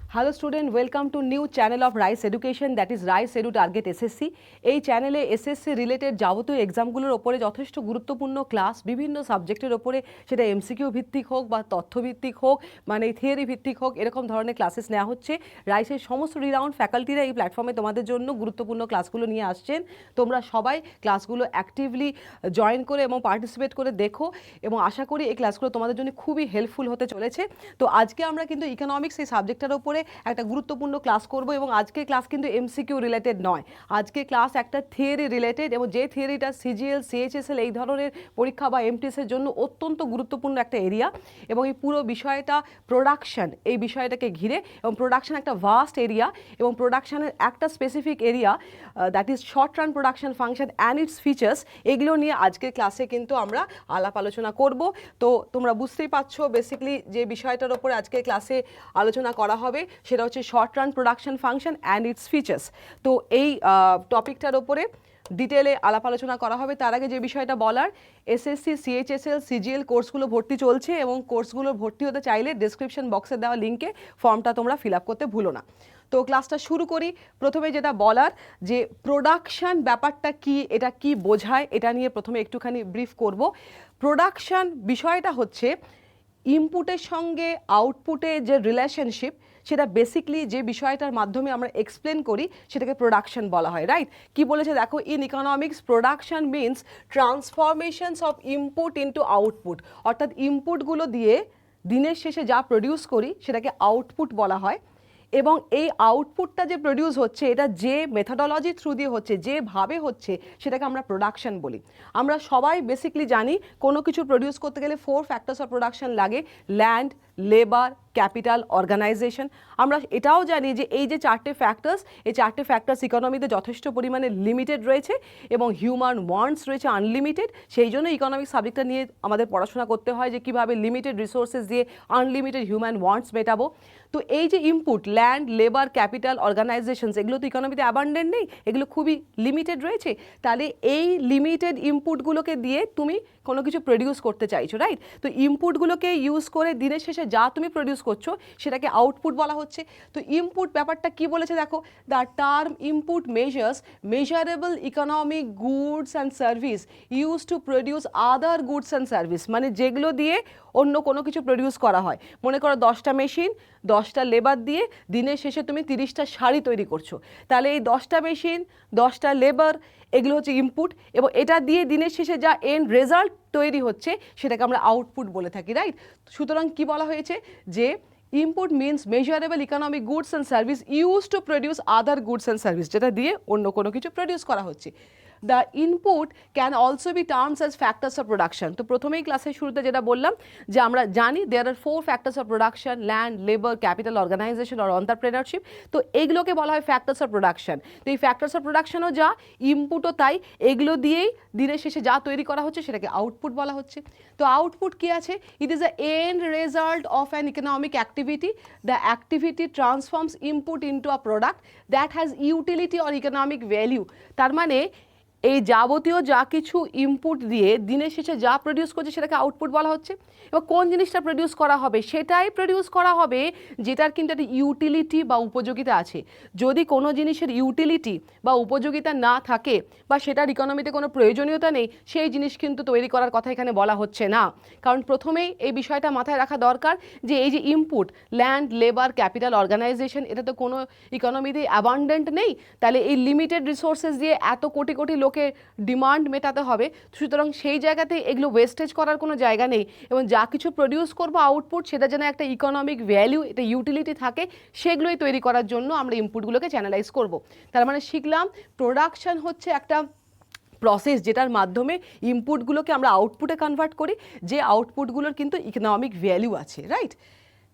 Hello student, welcome to new channel of RISE Education, that is RISE Edu Target SSC. এই চ্যানেলে SSC related যাবতীয় এক্সামগুলোর ওপরে যথেষ্ট গুরুত্বপূর্ণ ক্লাস বিভিন্ন সাবজেক্টের ওপরে, সেটা এমসিকিউ ভিত্তিক হোক বা তথ্য ভিত্তিক হোক, মানে থিওরি ভিত্তিক হোক, এরকম ধরনের ক্লাসেস নেওয়া হচ্ছে। রাইসের সমস্ত রিনাউন্ড ফ্যাকাল্টিরা এই প্ল্যাটফর্মে তোমাদের জন্য গুরুত্বপূর্ণ ক্লাসগুলো নিয়ে আসছেন। তোমরা সবাই ক্লাসগুলো অ্যাক্টিভলি জয়েন করে এবং পার্টিসিপেট করে দেখো, এবং আশা করি এই ক্লাসগুলো তোমাদের জন্য খুবই হেল্পফুল হতে চলেছে। তো আজকে আমরা কিন্তু ইকোনমিক্স এই সাবজেক্টটার ওপরে একটা গুরুত্বপূর্ণ ক্লাস করব, এবং আজকের ক্লাস কিন্তু এমসিকিউ রিলেটেড নয়, আজকে ক্লাস একটা থিওরি রিলেটেড, এবং যে থিওরিটা সিজিএল সিএইচএসএল এই ধরনের পরীক্ষা বা এমটিএসের জন্য অত্যন্ত গুরুত্বপূর্ণ একটা এরিয়া। এবং এই পুরো বিষয়টা প্রোডাকশন, এই বিষয়টাকে ঘিরে, এবং প্রোডাকশন একটা ভাস্ট এরিয়া, এবং প্রোডাকশনের একটা specific area that is short run production function and it's features, এগুলো নিয়ে আজকের ক্লাসে কিন্তু আমরা আলাপ আলোচনা করব। তো তোমরা বুঝতেই পারছো বেসিক্যালি যে বিষয়টার ওপরে আজকে ক্লাসে আলোচনা করা হবে সেটা হচ্ছে short run production function and it's features. তো এই টপিকটার ওপরে ডিটেলে আলাপ আলোচনা করা হবে। তার আগে যে বিষয়টা বলার, এসএসসি সিএইচএসএল সিজিএল কোর্সগুলো ভর্তি চলছে, এবং কোর্সগুলো ভর্তি হতে চাইলে ডেসক্রিপশন বক্সে দেওয়া লিঙ্কে ফর্মটা তোমরা ফিল আপ করতে ভুলো না। তো ক্লাসটা শুরু করি। প্রথমে যেটা বলার যে প্রোডাকশন ব্যাপারটা কি, এটা কি বোঝায়, এটা নিয়ে প্রথমে একটুখানি ব্রিফ করব। প্রোডাকশন বিষয়টা হচ্ছে ইনপুটের সঙ্গে আউটপুটের যে রিলেশনশিপ, সেটা বেসিকলি যে বিষয়টার মাধ্যমে আমরা এক্সপ্লেন করি সেটাকে প্রোডাকশন বলা হয়, রাইট? কি বলেছে দেখো, in economics production means transformations of input into output, অর্থাৎ ইনপুটগুলো দিয়ে দিনের শেষে যা প্রডিউস করি সেটাকে আউটপুট বলা হয়। এবং এই আউটপুটটা যে প্রডিউস হচ্ছে, এটা যে মেথডোলজি থ্রু দিয়ে হচ্ছে, যেভাবে হচ্ছে, সেটাকে আমরা প্রোডাকশন বলি। আমরা সবাই বেসিকলি জানি কোনো কিছু প্রডিউস করতে গেলে 4 ফ্যাক্টরস অফ প্রোডাকশন লাগে: ল্যান্ড, লেবার, ক্যাপিটাল, অর্গানাইজেশন। আমরা এটাও জানি যে এই যে 4টে ফ্যাক্টরস, এই 4টে ফ্যাক্টরস ইকোনমিতে যথেষ্ট পরিমাণে লিমিটেড রয়েছে, এবং হিউম্যান ওয়ান্টস রয়েছে আনলিমিটেড। সেই জন্য ইকোনমিক সাবজেক্টটা নিয়ে আমাদের পড়াশোনা করতে হয় যে কীভাবে লিমিটেড রিসোর্সেস দিয়ে আনলিমিটেড হিউম্যান ওয়ান্টস মেটাবো। তো এই যে input, land, labour, capital, organisations, এগুলো তো ইকোনমিতে অ্যাবান্ডেন্ট নেই, এগুলো খুবই লিমিটেড রয়েছে। তাহলে এই লিমিটেড ইনপুটগুলোকে দিয়ে তুমি কোনো কিছু প্রডিউস করতে চাইছো, রাইট? তো ইনপুটগুলোকে ইউজ করে দিনের শেষে যা তুমি প্রডিউস করছো সেটাকে আউটপুট বলা হচ্ছে। তো ইনপুট ব্যাপারটা কি বলেছে দেখো, the term input measures measurable economic goods and service use to produce other goods and service, মানে যেগুলো দিয়ে অন্য কোনো কিছু প্রডিউস করা হয়। মনে করো 10টা মেশিন, 10টা লেবার দিয়ে দিনের শেষে তুমি 30টা শাড়ি তৈরি করছো, তাহলে এই 10টা মেশিন, 10টা লেবার, এগুলো হচ্ছে ইনপুট, এবং এটা দিয়ে দিনের শেষে যা এন্ড রেজাল্ট তৈরি হচ্ছে সেটাকে আমরা আউটপুট বলে থাকি, রাইট? সুতরাং কি বলা হয়েছে যে input means measurable economic goods and service use to produce other goods and service, যেটা দিয়ে অন্য কোনো কিছু প্রডিউস করা হচ্ছে। The input can also be terms as factors of production. তো প্রথমেই ক্লাসের শুরুতে যেটা বললাম যে আমরা জানি there are 4 factors of production: land, labour, capital, organisation আর এন্টারপ্রেনারশিপ। তো এইগুলোকে বলা হয় ফ্যাক্টরস অফ প্রোডাকশন। তো এই ফ্যাক্টরস অফ প্রোডাকশনও যা, ইনপুটও তাই, এগুলো দিয়েই দিনের শেষে যা তৈরি করা হচ্ছে সেটাকে আউটপুট বলা হচ্ছে। তো আউটপুট কি আছে? It is the end result of an economic activity. The activity transforms input into a product that has utility or economic value. তার মানে এই যাবতীয় যা কিছু ইনপুট দিয়ে দিনের শেষে যা প্রডিউস করছে সেটাকে আউটপুট বলা হচ্ছে। এবার কোন জিনিসটা প্রডিউস করা হবে, সেটাই প্রডিউস করা হবে যেটার কিন্তু একটা ইউটিলিটি বা উপযোগিতা আছে। যদি কোনো জিনিসের ইউটিলিটি বা উপযোগিতা না থাকে, বা সেটার ইকোনমিতে কোনো প্রয়োজনীয়তা নেই, সেই জিনিস কিন্তু তৈরি করার কথা এখানে বলা হচ্ছে না। কারণ প্রথমেই এই বিষয়টা মাথায় রাখা দরকার যে এই যে input, land, labour, capital, organisation, এটা তো কোনো ইকোনমিতে অ্যাবান্ডেন্ট নেই। তাহলে এই লিমিটেড রিসোর্সেস দিয়ে এত কোটি কোটি লোকে ডিমান্ড মেটাতে হবে, সুতরাং সেই জায়গাতে এগুলো ওয়েস্টেজ করার কোনো জায়গা নেই। এবং যা কিছু প্রডিউস করবো আউটপুট, সেটা যেন একটা ইকোনমিক ভ্যালিউ, এটা ইউটিলিটি থাকে, সেগুলোই তৈরি করার জন্য আমরা ইনপুটগুলোকে চ্যানেলাইজ করব। তার মানে শিখলাম প্রোডাকশন হচ্ছে একটা প্রসেস যেটার মাধ্যমে ইনপুটগুলোকে আমরা আউটপুটে কনভার্ট করি, যে আউটপুটগুলোর কিন্তু ইকোনমিক ভ্যালু আছে, রাইট?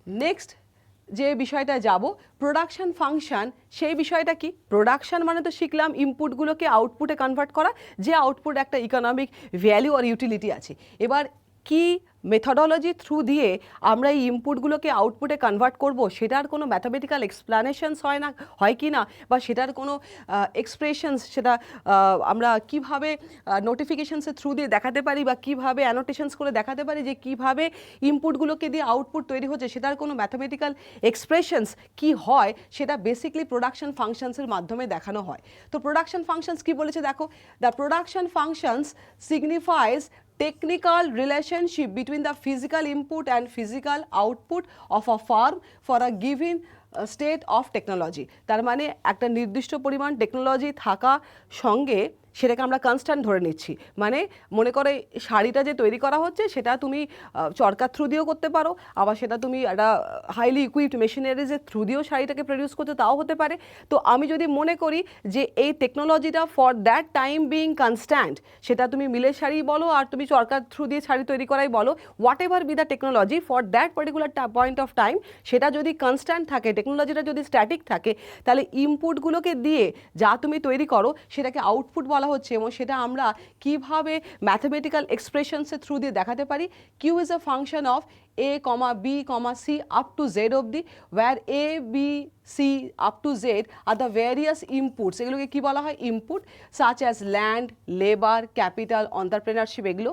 নেক্সট যে বিষয়টা যাব, প্রোডাকশন ফাংশন, সেই বিষয়টা কি? প্রোডাকশন মানে তো শিখলাম ইনপুটগুলোকে আউটপুটে কনভার্ট করা, যে আউটপুট একটা ইকোনমিক ভ্যালু আর ইউটিলিটি আছে। এবার কি মেথডোলজি থ্রু দিয়ে আমরা এই ইনপুটগুলোকে আউটপুটে কনভার্ট করব, সেটার কোনো ম্যাথামেটিক্যাল এক্সপ্লানেশনস হয় কি না, বা সেটার কোনো এক্সপ্রেশনস, সেটা আমরা কিভাবে নোটিফিকেশনসের থ্রু দিয়ে দেখাতে পারি, বা কিভাবে অ্যানোটেশনস করে দেখাতে পারি যে কিভাবে ইনপুটগুলোকে দিয়ে আউটপুট তৈরি হচ্ছে, সেটার কোনো ম্যাথামেটিক্যাল এক্সপ্রেশনস কি হয়, সেটা বেসিকলি প্রোডাকশন ফাংশনসের মাধ্যমে দেখানো হয়। তো প্রোডাকশন ফাংশনস কি বলেছে দেখো, the production functions signifies technical relationship between the physical input and physical output of a firm for a given state of technology। তার মানে একটা নির্দিষ্ট পরিমাণ টেকনোলজি থাকা সঙ্গে সেটাকে আমরা কনস্ট্যান্ট ধরে নিচ্ছি। মানে মনে করে শাড়িটা যে তৈরি করা হচ্ছে সেটা তুমি চরকার থ্রু দিয়েও করতে পারো, আবার সেটা তুমি একটা হাইলি ইকুইপড মেশিনারিজের থ্রু দিয়েও শাড়িটাকে প্রডিউস করতে, তাও হতে পারে। তো আমি যদি মনে করি যে এই টেকনোলজিটা for that time being constant, সেটা তুমি মিলের শাড়ি বলো আর তুমি চরকার থ্রু দিয়ে শাড়ি তৈরি করাই বলো, what ever be the technology for that particular point of time, সেটা যদি কনস্ট্যান্ট থাকে, টেকনোলজিটা যদি স্ট্যাটিক থাকে, তাহলে ইনপুটগুলোকে দিয়ে যা তুমি তৈরি করো সেটাকে আউটপুট বলা হচ্ছে। এবং সেটা আমরা কিভাবে ম্যাথামেটিক্যাল এক্সপ্রেশনসের থ্রু দিয়ে দেখাতে পারি, Q is a function of a, b, c up to z অবধি, where a, b, c up to z are the various inputs, এগুলোকে কি বলা হয়, input, such as land, labor, capital, entrepreneurship এগুলো,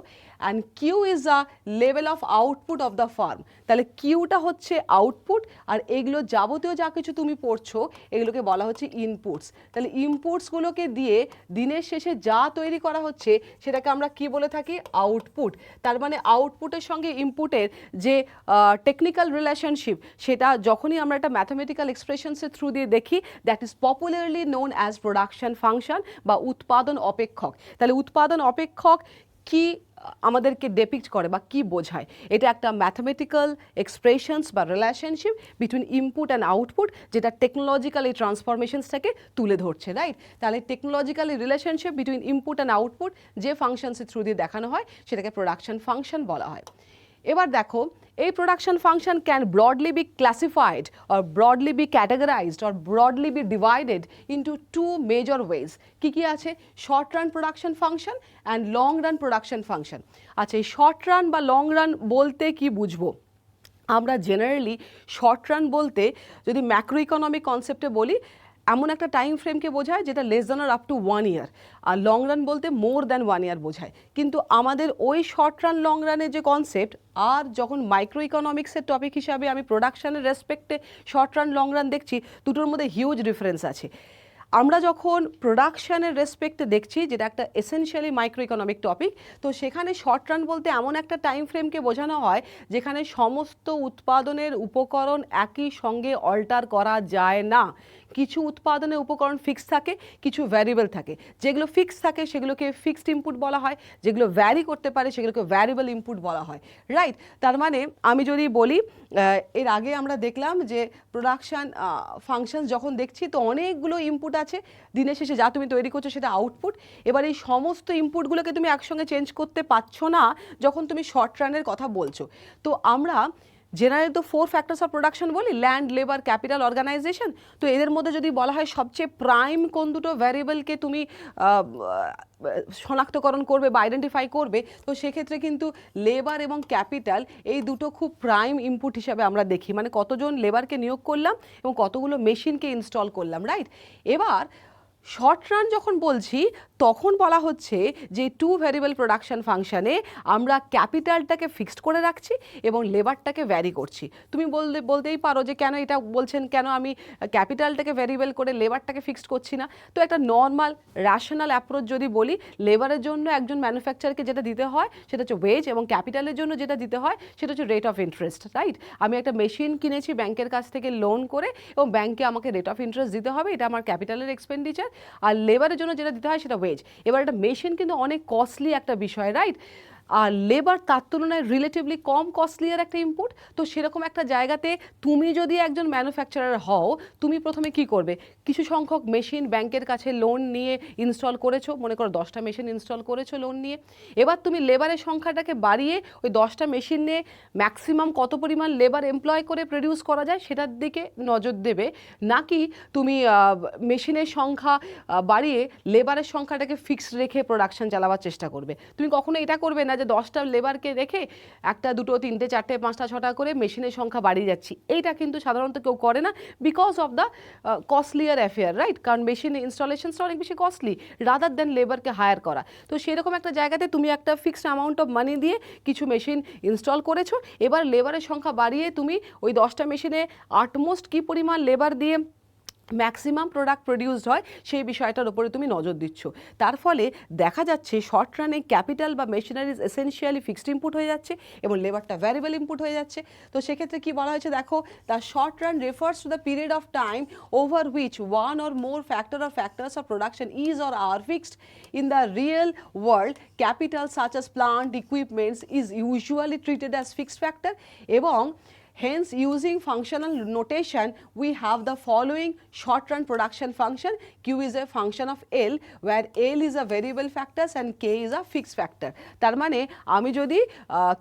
and q is the level of output of the firm। তাহলে কিউটা হচ্ছে output, আর এগুলো যাবতীয় যা কিছু তুমি পড়ছো এগুলোকে বলা হচ্ছে ইনপুটস। তাহলে ইনপুটসগুলোকে দিয়ে দিনের শেষে যা তৈরি করা হচ্ছে সেটাকে আমরা কি বলে থাকি, আউটপুট। তার মানে আউটপুটের সঙ্গে ইনপুটের যে টেকনিক্যাল রিলেশনশিপ, সেটা যখনই আমরা একটা ম্যাথামেটিক্যাল এক্সপ্রেশনসের থ্রু দিয়ে দেখি, that is popularly known as production function বা উৎপাদন অপেক্ষক। তাহলে উৎপাদন অপেক্ষক কি আমাদেরকে ডেপিক্ট করে বা কি বোঝায়, এটা একটা ম্যাথামেটিক্যাল এক্সপ্রেশনস বা relationship between input and output, যেটা টেকনোলজিক্যাল এই ট্রান্সফরমেশনসটাকে তুলে ধরছে, রাইট। তাহলে technological relationship between input and output যে ফাংশনসের থ্রু দিয়ে দেখানো হয় সেটাকে প্রোডাকশন ফাংশন বলা হয়। এবার দেখো, এই production function can broadly be classified or broadly be categorized or broadly be divided into two major ways. কী কী আছে, short run production function and long run production function. আচ্ছা, এই শর্ট রান বা লং রান বলতে কি বুঝবো? আমরা জেনারেলি শর্ট রান বলতে যদি ম্যাক্রো ইকোনমিক কনসেপ্টে বলি, এমন একটা টাইম ফ্রেমকে বোঝায় যেটা লেস দ্যান আর আপ টু 1 ইয়ার, আর লং রান বলতে মোর দ্যান 1 ইয়ার বোঝায়। কিন্তু আমাদের ওই শর্ট রান লং রানের যে কনসেপ্ট, আর যখন মাইক্রো ইকোনমিক্সের টপিক হিসাবে আমি প্রোডাকশনের রেসপেক্টে শর্ট রান লং রান দেখছি, দুটোর মধ্যে হিউজ ডিফারেন্স আছে। আমরা যখন প্রোডাকশানের রেসপেক্টে দেখছি, যেটা একটা এসেনশিয়ালি মাইক্রো ইকোনমিক টপিক, তো সেখানে শর্ট রান বলতে এমন একটা টাইম ফ্রেমকে বোঝানো হয় যেখানে সমস্ত উৎপাদনের উপকরণ একই সঙ্গে অল্টার করা যায় না। কিছু উৎপাদনের উপকরণ ফিক্স থাকে, কিছু ভ্যারিয়েবল থাকে। যেগুলো ফিক্স থাকে সেগুলোকে ফিক্সড ইনপুট বলা হয়, যেগুলো ভ্যারি করতে পারে সেগুলোকে ভ্যারিয়েবল ইনপুট বলা হয়, রাইট। তার মানে আমি যদি বলি, এর আগে আমরা দেখলাম যে প্রোডাকশান ফাংশন যখন দেখছি তো অনেকগুলো ইনপুট আছে, দিনের শেষে যা তুমি তৈরি করছো সেটা আউটপুট। এবার এই সমস্ত ইনপুটগুলোকে তুমি একসঙ্গে চেঞ্জ করতে পারছো না যখন তুমি শর্ট রানের কথা বলছো। তো আমরা জেনারেলি তো 4 ফ্যাক্টরস অফ প্রোডাকশন বলি, ল্যান্ড, লেবার, ক্যাপিটাল, অর্গানাইজেশন। তো এদের মধ্যে যদি বলা হয় সবচেয়ে প্রাইম কোন দুটো ভ্যারিয়েবলকে তুমি শনাক্তকরণ করবে বা আইডেন্টিফাই করবে, তো সেক্ষেত্রে কিন্তু লেবার এবং ক্যাপিটাল এই দুটো খুব প্রাইম ইনপুট হিসাবে আমরা দেখি। মানে কতজন লেবারকে নিয়োগ করলাম এবং কতগুলো মেশিনকে ইনস্টল করলাম, রাইট। এবার শর্ট রান যখন বলছি তখন বলা হচ্ছে যে 2 ভ্যারিয়েবল প্রোডাকশন ফাংশানে আমরা ক্যাপিটালটাকে ফিক্সড করে রাখছি এবং লেবারটাকে ভ্যারি করছি। তুমি বলতেই পারো যে কেন এটা বলছেন, কেন আমি ক্যাপিটালটাকে ভ্যারিয়েবল করে লেবারটাকে ফিক্সড করছি না? তো একটা নর্মাল র্যাশনাল অ্যাপ্রোচ যদি বলি, লেবারের জন্য একজন ম্যানুফ্যাকচারকে যেটা দিতে হয় সেটা হচ্ছে ওয়েজ, এবং ক্যাপিটালের জন্য যেটা দিতে হয় সেটা হচ্ছে রেট অফ ইন্টারেস্ট, রাইট। আমি একটা মেশিন কিনেছি ব্যাংকের কাছ থেকে লোন করে, এবং ব্যাংকে আমাকে রেট অফ ইন্টারেস্ট দিতে হবে, এটা আমার ক্যাপিটালের এক্সপেন্ডিচার। আর লেবারের জন্য যেটা দিতে হয় সেটা ওয়েজ। এবার একটা মেশিন কিন্তু অনেক কস্টলি একটা বিষয়, রাইট। আর লেবার তার তুলনায় রিলেটিভলি কম কস্টলিয়ার একটা ইনপুট। তো সেরকম একটা জায়গাতে তুমি যদি একজন ম্যানুফ্যাকচারার হও, তুমি প্রথমে কি করবে? কিছু সংখ্যক মেশিন ব্যাংকের কাছে লোন নিয়ে ইনস্টল করেছো, মনে করো 10টা মেশিন ইনস্টল করেছো লোন নিয়ে। এবার তুমি লেবারের সংখ্যাটাকে বাড়িয়ে ওই 10টা মেশিন নিয়ে ম্যাক্সিমাম কত পরিমাণ লেবার এমপ্লয় করে প্রডিউস করা যায় সেটার দিকে নজর দেবে, নাকি তুমি মেশিনের সংখ্যা বাড়িয়ে লেবারের সংখ্যাটাকে ফিক্সড রেখে প্রোডাকশন চালাবার চেষ্টা করবে? তুমি কখনো এটা করবে না যে 10টা লেবারকে রেখে 1টা 2টো 3টে 4টে 5টা 6টা করে মেশিনের সংখ্যা বাড়িয়ে যাচ্ছি, এইটা কিন্তু সাধারণত কেউ করে না because of the costlier affair, right? কারণ মেশিন ইনস্টলেশনসটা অনেক বেশি কস্টলি রাদার দেন লেবারকে হায়ার করা। তো সেরকম একটা জায়গাতে তুমি একটা ফিক্সড অ্যামাউন্ট অফ মানি দিয়ে কিছু মেশিন ইনস্টল করেছো, এবার লেবারের সংখ্যা বাড়িয়ে তুমি ওই 10টা মেশিনে আটমোস্ট কী পরিমাণ লেবার দিয়ে ম্যাক্সিমাম প্রোডাক্ট প্রডিউসড হয় সেই বিষয়টার উপরে তুমি নজর দিচ্ছ। তার ফলে দেখা যাচ্ছে শর্ট রানে ক্যাপিটাল বা মেশিনারিজ এসেনশিয়ালি ফিক্সড ইনপুট হয়ে যাচ্ছে এবং লেবারটা ভ্যারিয়েবল ইনপুট হয়ে যাচ্ছে। তো সেক্ষেত্রে কি বলা হয়েছে দেখো, the short run refers to the period of time over which one or more factor or factors of production is or are fixed in the real world. Capital such as plant equipments is usually treated as fixed factor এবং hence using functional notation we have the following short run production function. Q is a function of L where L is a variable factors and K is a fixed factor. তার মানে আমি যদি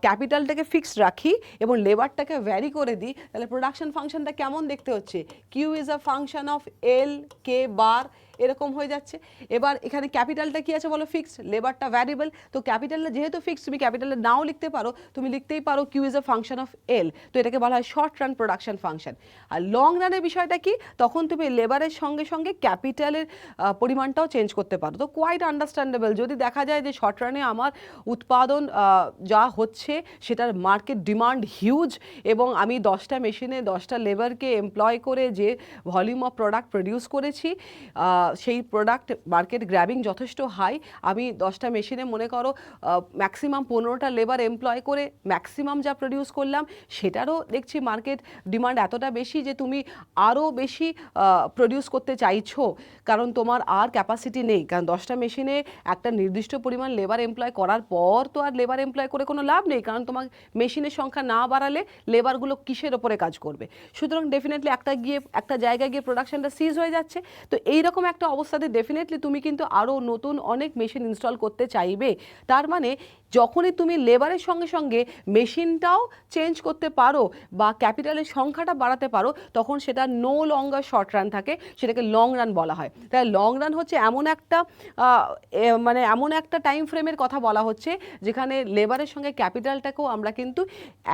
ক্যাপিটালটাকে fixed রাখি এবং লেবারটাকে vary করে দিই তাহলে production ফাংশনটা কেমন দেখতে হচ্ছে, Q is a function of L K বার এরকম হয়ে যাচ্ছে। এবার এখানে ক্যাপিটালটা কি আছে বলো, ফিক্সড, লেবারটা ভ্যারিয়েবল। তো ক্যাপিটালটা যেহেতু ফিক্সড তুমি ক্যাপিটালে নাও লিখতে পারো, তুমি লিখতেই পারো Q is a function of L. তো এটাকে বলা হয় শর্ট রান প্রোডাকশন ফাংশন। আর লং রানের বিষয়টা কি, তখন তুমি লেবারের সঙ্গে সঙ্গে ক্যাপিটালের পরিমাণটাও চেঞ্জ করতে পারো। তো কোয়াইট আন্ডারস্ট্যান্ডেবল যদি দেখা যায় যে শর্ট রানে আমার উৎপাদন যা হচ্ছে সেটার মার্কেট ডিমান্ড হিউজ এবং আমি 10টা মেশিনে 10টা লেবারকে এমপ্লয় করে যে ভলিউম অফ প্রোডাক্ট প্রডিউস করেছি সেই প্রোডাক্ট মার্কেট গ্র্যাবিং যথেষ্ট হাই। আমি 10টা মেশিনে মনে করো ম্যাক্সিমাম 15টা লেবার এমপ্লয় করে ম্যাক্সিমাম যা প্রডিউস করলাম সেটারও দেখছি মার্কেট ডিমান্ড এতটা বেশি যে তুমি আরও বেশি প্রডিউস করতে চাইছো, কারণ তোমার আর ক্যাপাসিটি নেই। কারণ 10টা মেশিনে একটা নির্দিষ্ট পরিমাণ লেবার এমপ্লয় করার পর তো আর লেবার এমপ্লয় করে কোনো লাভ নেই, কারণ তোমার মেশিনের সংখ্যা না বাড়ালে লেবারগুলো কিসের ওপরে কাজ করবে। সুতরাং ডেফিনেটলি একটা জায়গায় গিয়ে প্রোডাকশনটা সিজ হয়ে যাচ্ছে। তো এইরকম একটা অবস্থাতে ডেফিনেটলি তুমি কিন্তু আরও নতুন অনেক মেশিন ইনস্টল করতে চাইবে। তার মানে যখনই তুমি লেবারের সঙ্গে সঙ্গে মেশিনটাও চেঞ্জ করতে পারো বা ক্যাপিটালের সংখ্যাটা বাড়াতে পারো, তখন সেটা নো লঙ্গার শর্ট রান থাকে, সেটাকে লং রান বলা হয়। তাই লং রান হচ্ছে এমন একটা টাইম ফ্রেমের কথা বলা হচ্ছে যেখানে লেবারের সঙ্গে ক্যাপিটালটাকেও আমরা কিন্তু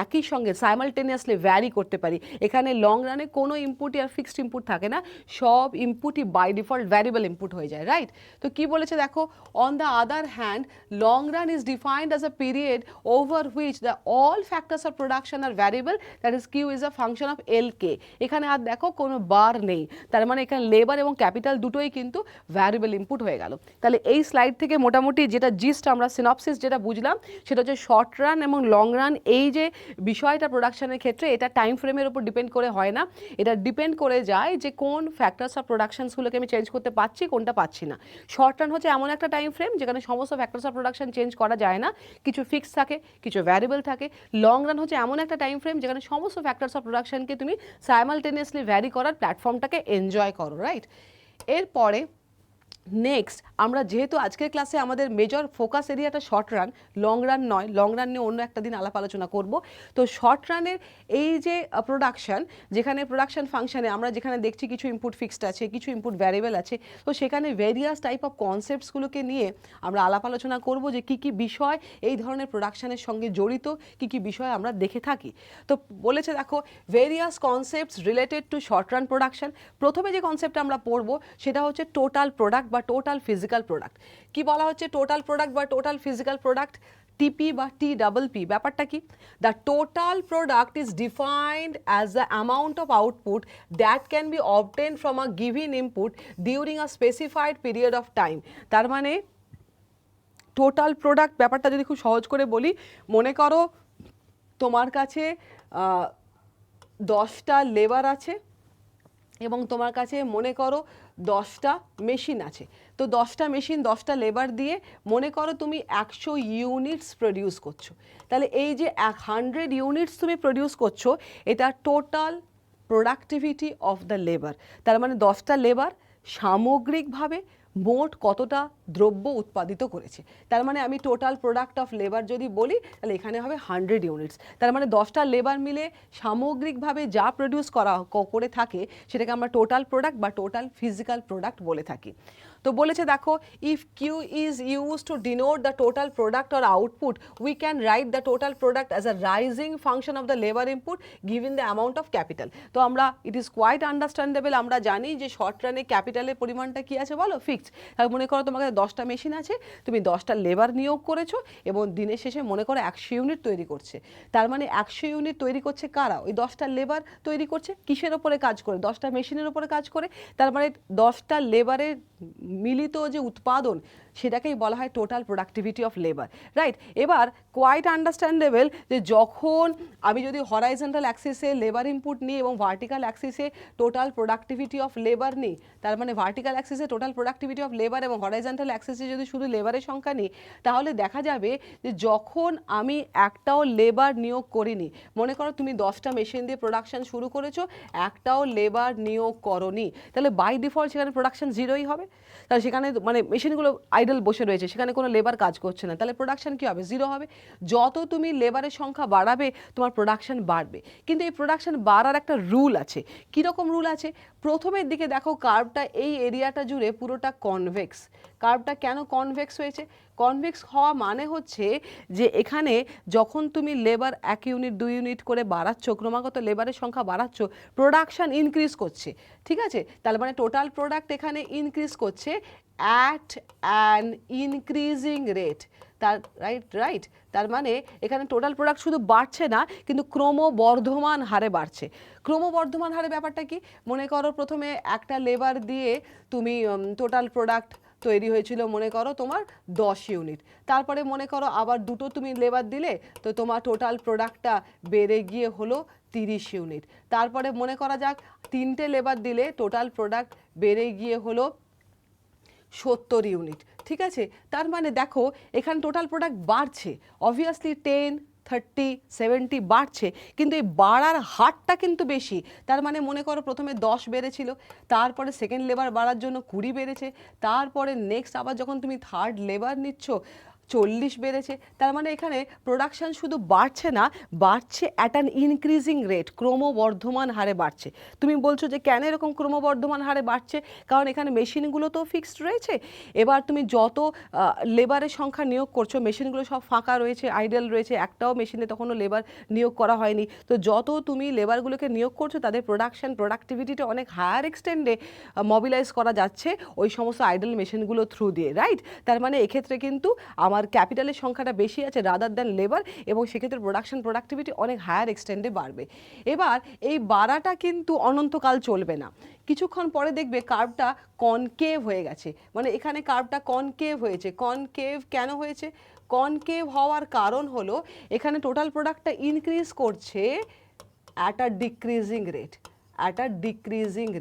একই সঙ্গে সাইমালটেনিয়াসলি ভ্যারি করতে পারি। এখানে লং রানে কোনো ইনপুটই আর ফিক্সড ইনপুট থাকে না, সব ইনপুটই বাই ডিফল্ট ভ্যারিয়েবল ইনপুট হয়ে যায়, রাইট? তো কি বলেছে দেখো, on the other hand long run is defined as a period over which the all factors of production are variable, that is Q is a function of LK. এখানে আর দেখো কোনো বার নেই, তার মানে এখানে লেবার এবং ক্যাপিটাল দুটোই কিন্তু ভ্যারিয়েবল ইনপুট হয়ে গেল। তাহলে এই স্লাইড থেকে মোটামুটি যেটা জিস্ট আমরা সিনপসিস যেটা বুঝলাম সেটা হচ্ছে শর্ট রান এবং লং রান এই যে বিষয়টা প্রোডাকশনের ক্ষেত্রে এটা টাইম ফ্রেমের উপর ডিপেন্ড করে হয় না, এটা ডিপেন্ড করে যায় যে কোন ফ্যাক্টরস অফ প্রোডাকশনসগুলোকে আমি চেঞ্জ করতে পারছি কোনটা পাচ্ছি না। শর্ট রান হচ্ছে এমন একটা টাইম ফ্রেম যেখানে সমস্ত ফ্যাক্টরস অফ প্রোডাকশন চেঞ্জ করা যায় না, কিছু ফিক্স থাকে কিছু ভ্যারিয়েবল থাকে। লং রান হচ্ছে এমন একটা টাইম ফ্রেম যেখানে সমস্ত ফ্যাক্টরস অফ প্রোডাকশনকে তুমি সাইমালটেনিয়াসলি ভ্যারি করার প্ল্যাটফর্মটাকে এনজয় করো, রাইট? এরপরে নেক্সট আমরা যেহেতু আজকের ক্লাসে আমাদের মেজর ফোকাস এরিয়াটা শর্ট রান, লং রান নয়, লং রান নিয়ে অন্য একটা দিন আলাপ আলোচনা করব। তো শর্ট রানের এই যে প্রোডাকশন, যেখানে প্রোডাকশন ফাংশনে আমরা যেখানে দেখছি কিছু ইনপুট ফিক্সড আছে কিছু ইনপুট ভ্যারিয়েবল আছে, তো সেখানে ভেরিয়াস টাইপ অফ কনসেপ্টসগুলোকে নিয়ে আমরা আলাপ আলোচনা করব যে কী কী বিষয় এই ধরনের প্রোডাকশনের সঙ্গে জড়িত, কী কী বিষয় আমরা দেখে থাকি। তো বলেছে দেখো various concepts related to short run production. প্রথমে যে কনসেপ্টটা আমরা পড়ব সেটা হচ্ছে টোটাল প্রোডাক্ট বা টোটাল ফিজিক্যাল প্রোডাক্ট। কি বলা হচ্ছে টোটাল প্রোডাক্ট বা টোটাল ফিজিক্যাল প্রোডাক্ট? টিপি বা TPP ব্যাপারটা কি? The total product is defined as the amount of output that can be obtain from a given input during a specified period of time. তার মানে টোটাল প্রোডাক্ট ব্যাপারটা যদি খুব সহজ করে বলি, মনে করো তোমার কাছে 10টা লেবার আছে এবং তোমার কাছে মনে করো 10টা মেশিন আছে। তো 10টা মেশিন 10টা লেবার দিয়ে মনে করো তুমি 100 ইউনিটস প্রডিউস করছো। তাহলে এই যে 100 ইউনিটস তুমি প্রডিউস করছো এটা total productivity of the labour. তার মানে 10টা লেবার সামগ্রিকভাবে মোট কতটা দ্রব্য উৎপাদিত করেছে। তার মানে আমি টোটাল প্রোডাক্ট অফ লেবার যদি বলি তাহলে এখানে হবে 100 ইউনিটস। তার মানে 10টা লেবার মিলে সামগ্রিকভাবে যা প্রডিউস করে থাকে সেটাকে আমরা টোটাল প্রোডাক্ট বা টোটাল ফিজিক্যাল প্রোডাক্ট বলে থাকি। তো বলেছে দেখো, if Q is use to denote the total product or output we can write the total product as a rising function of the labour input given the amount of capital. তো আমরা it is quite understandable, আমরা জানি যে short রানে ক্যাপিটালের পরিমাণটা কি আছে বলো, ফিক্সড। তাহলে মনে করো তোমার কাছে 10টা মেশিন আছে, তুমি 10টা লেবার নিয়োগ করেছো এবং দিনের শেষে মনে করো 100 ইউনিট তৈরি করছে। তার মানে 100 ইউনিট তৈরি করছে কারা, ওই 10টা লেবার তৈরি করছে। কিসের ওপরে কাজ করে, 10টা মেশিনের ওপরে কাজ করে। তার মানে 10টা লেবারের মিলিত যে উৎপাদন সেটাকেই বলা হয় total productivity of labour, right. এবার কোয়াইট আন্ডারস্ট্যান্ডেবল যে যখন আমি যদি হরাইজন্টাল অ্যাক্সিসে লেবার ইনপুট নিই এবং ভার্টিক্যাল অ্যাক্সিসে টোটাল প্রোডাক্টিভিটি অফ লেবার নিই, তার মানে ভার্টিক্যাল অ্যাক্সিসে টোটাল প্রোডাক্টিভিটি অফ লেবার এবং হরাইজন্টাল অ্যাক্সিসে যদি শুধু লেবারের সংখ্যা নিই, তাহলে দেখা যাবে যে যখন আমি একটাও লেবার নিয়োগ করিনি, মনে করো তুমি 10টা মেশিন দিয়ে প্রোডাকশন শুরু করেছো, একটাও লেবার নিয়োগ করনি, তাহলে বাই ডিফল্ট সেখানে প্রোডাকশন জিরোই হবে। তাহলে সেখানে মানে মেশিনগুলো আইডল বসে রয়েছে, সেখানে কোনো লেবার কাজ করছে না, তাহলে প্রোডাকশন কী হবে, জিরো হবে। যত তুমি লেবারের সংখ্যা বাড়াবে তোমার প্রোডাকশন বাড়বে। কিন্তু এই প্রোডাকশন বাড়ার একটা রুল আছে। কীরকম রুল আছে, প্রথমের দিকে দেখো কার্ভটা এই এরিয়াটা জুড়ে পুরোটা কনভেক্স। কার্ভটা কেন কনভেক্স হয়েছে, কনভেক্স হওয়া মানে হচ্ছে যে এখানে যখন তুমি লেবার 1 ইউনিট 2 ইউনিট করে বাড়াচ্ছ, ক্রমাগত লেবারের সংখ্যা বাড়াচ্ছ, প্রোডাকশন ইনক্রিজ করছে, ঠিক আছে। তার মানে টোটাল প্রোডাক্ট এখানে ইনক্রিজ করছে অ্যাট অ্যান ইনক্রিজিং রেট। তার রাইট তার মানে এখানে টোটাল প্রোডাক্ট শুধু বাড়ছে না, কিন্তু ক্রমবর্ধমান হারে বাড়ছে। ক্রমবর্ধমান হারে ব্যাপারটা কি, মনে করো প্রথমে একটা লেবার দিয়ে তুমি টোটাল প্রোডাক্ট তৈরি হয়েছিল মনে করো তোমার 10 ইউনিট, তারপরে মনে করো আবার দুটো তুমি লেবার দিলে, তো তোমার টোটাল প্রোডাক্টটা বেড়ে গিয়ে হলো 30 ইউনিট। তারপরে মনে করা যাক 3টে লেবার দিলে টোটাল প্রোডাক্ট বেড়ে গিয়ে হলো 70 ইউনিট, ঠিক আছে। তার মানে দেখো এখানে টোটাল প্রোডাক্ট বাড়ছে, অবভিয়াসলি 10, 30, 70 বাড়ছে, কিন্তু এই বাড়ার হারটা কিন্তু বেশি। তার মানে মনে করো প্রথমে 10 বেড়েছিল, তারপরে সেকেন্ড লেবার বাড়ার জন্য 20 বেড়েছে, তারপরে নেক্সট আবার যখন তুমি থার্ড লেবার নিচ্ছ 40 বেড়েছে। তার মানে এখানে প্রোডাকশান শুধু বাড়ছে না, বাড়ছে অ্যাট অ্যান ইনক্রিজিং রেট, ক্রমবর্ধমান হারে বাড়ছে। তুমি বলছো যে কেন এরকম ক্রমবর্ধমান হারে বাড়ছে, কারণ এখানে মেশিনগুলো তো ফিক্সড রয়েছে। এবার তুমি যত লেবারের সংখ্যা নিয়োগ করছো, মেশিনগুলো সব ফাঁকা রয়েছে, আইডল রয়েছে, একটাও মেশিনে তখনও লেবার নিয়োগ করা হয়নি। তো যত তুমি লেবারগুলোকে নিয়োগ করছো তাদের প্রোডাক্টিভিটিটা অনেক হায়ার এক্সটেন্ডে মোবিলাইজ করা যাচ্ছে ওই সমস্ত আইডল মেশিনগুলো থ্রু দিয়ে, রাইট। তার মানে এক্ষেত্রে কিন্তু আমার ক্যাপিটালের সংখ্যাটা বেশি আছে রাদার দ্যান লেবার, এবং সেক্ষেত্রে প্রোডাক্টিভিটি অনেক হায়ার এক্সটেন্ডে বাড়বে। এবার এই বাড়াটা কিন্তু অনন্তকাল চলবে না, কিছুক্ষণ পরে দেখবে কার্ভটা কনকেভ হয়ে গেছে। মানে এখানে কার্ভটা কনকেভ হয়েছে। কনকেভ কেন হয়েছে, কনকেভ হওয়ার কারণ হলো এখানে টোটাল প্রোডাক্টটা ইনক্রিজ করছে অ্যাট আ ডিক্রিজিং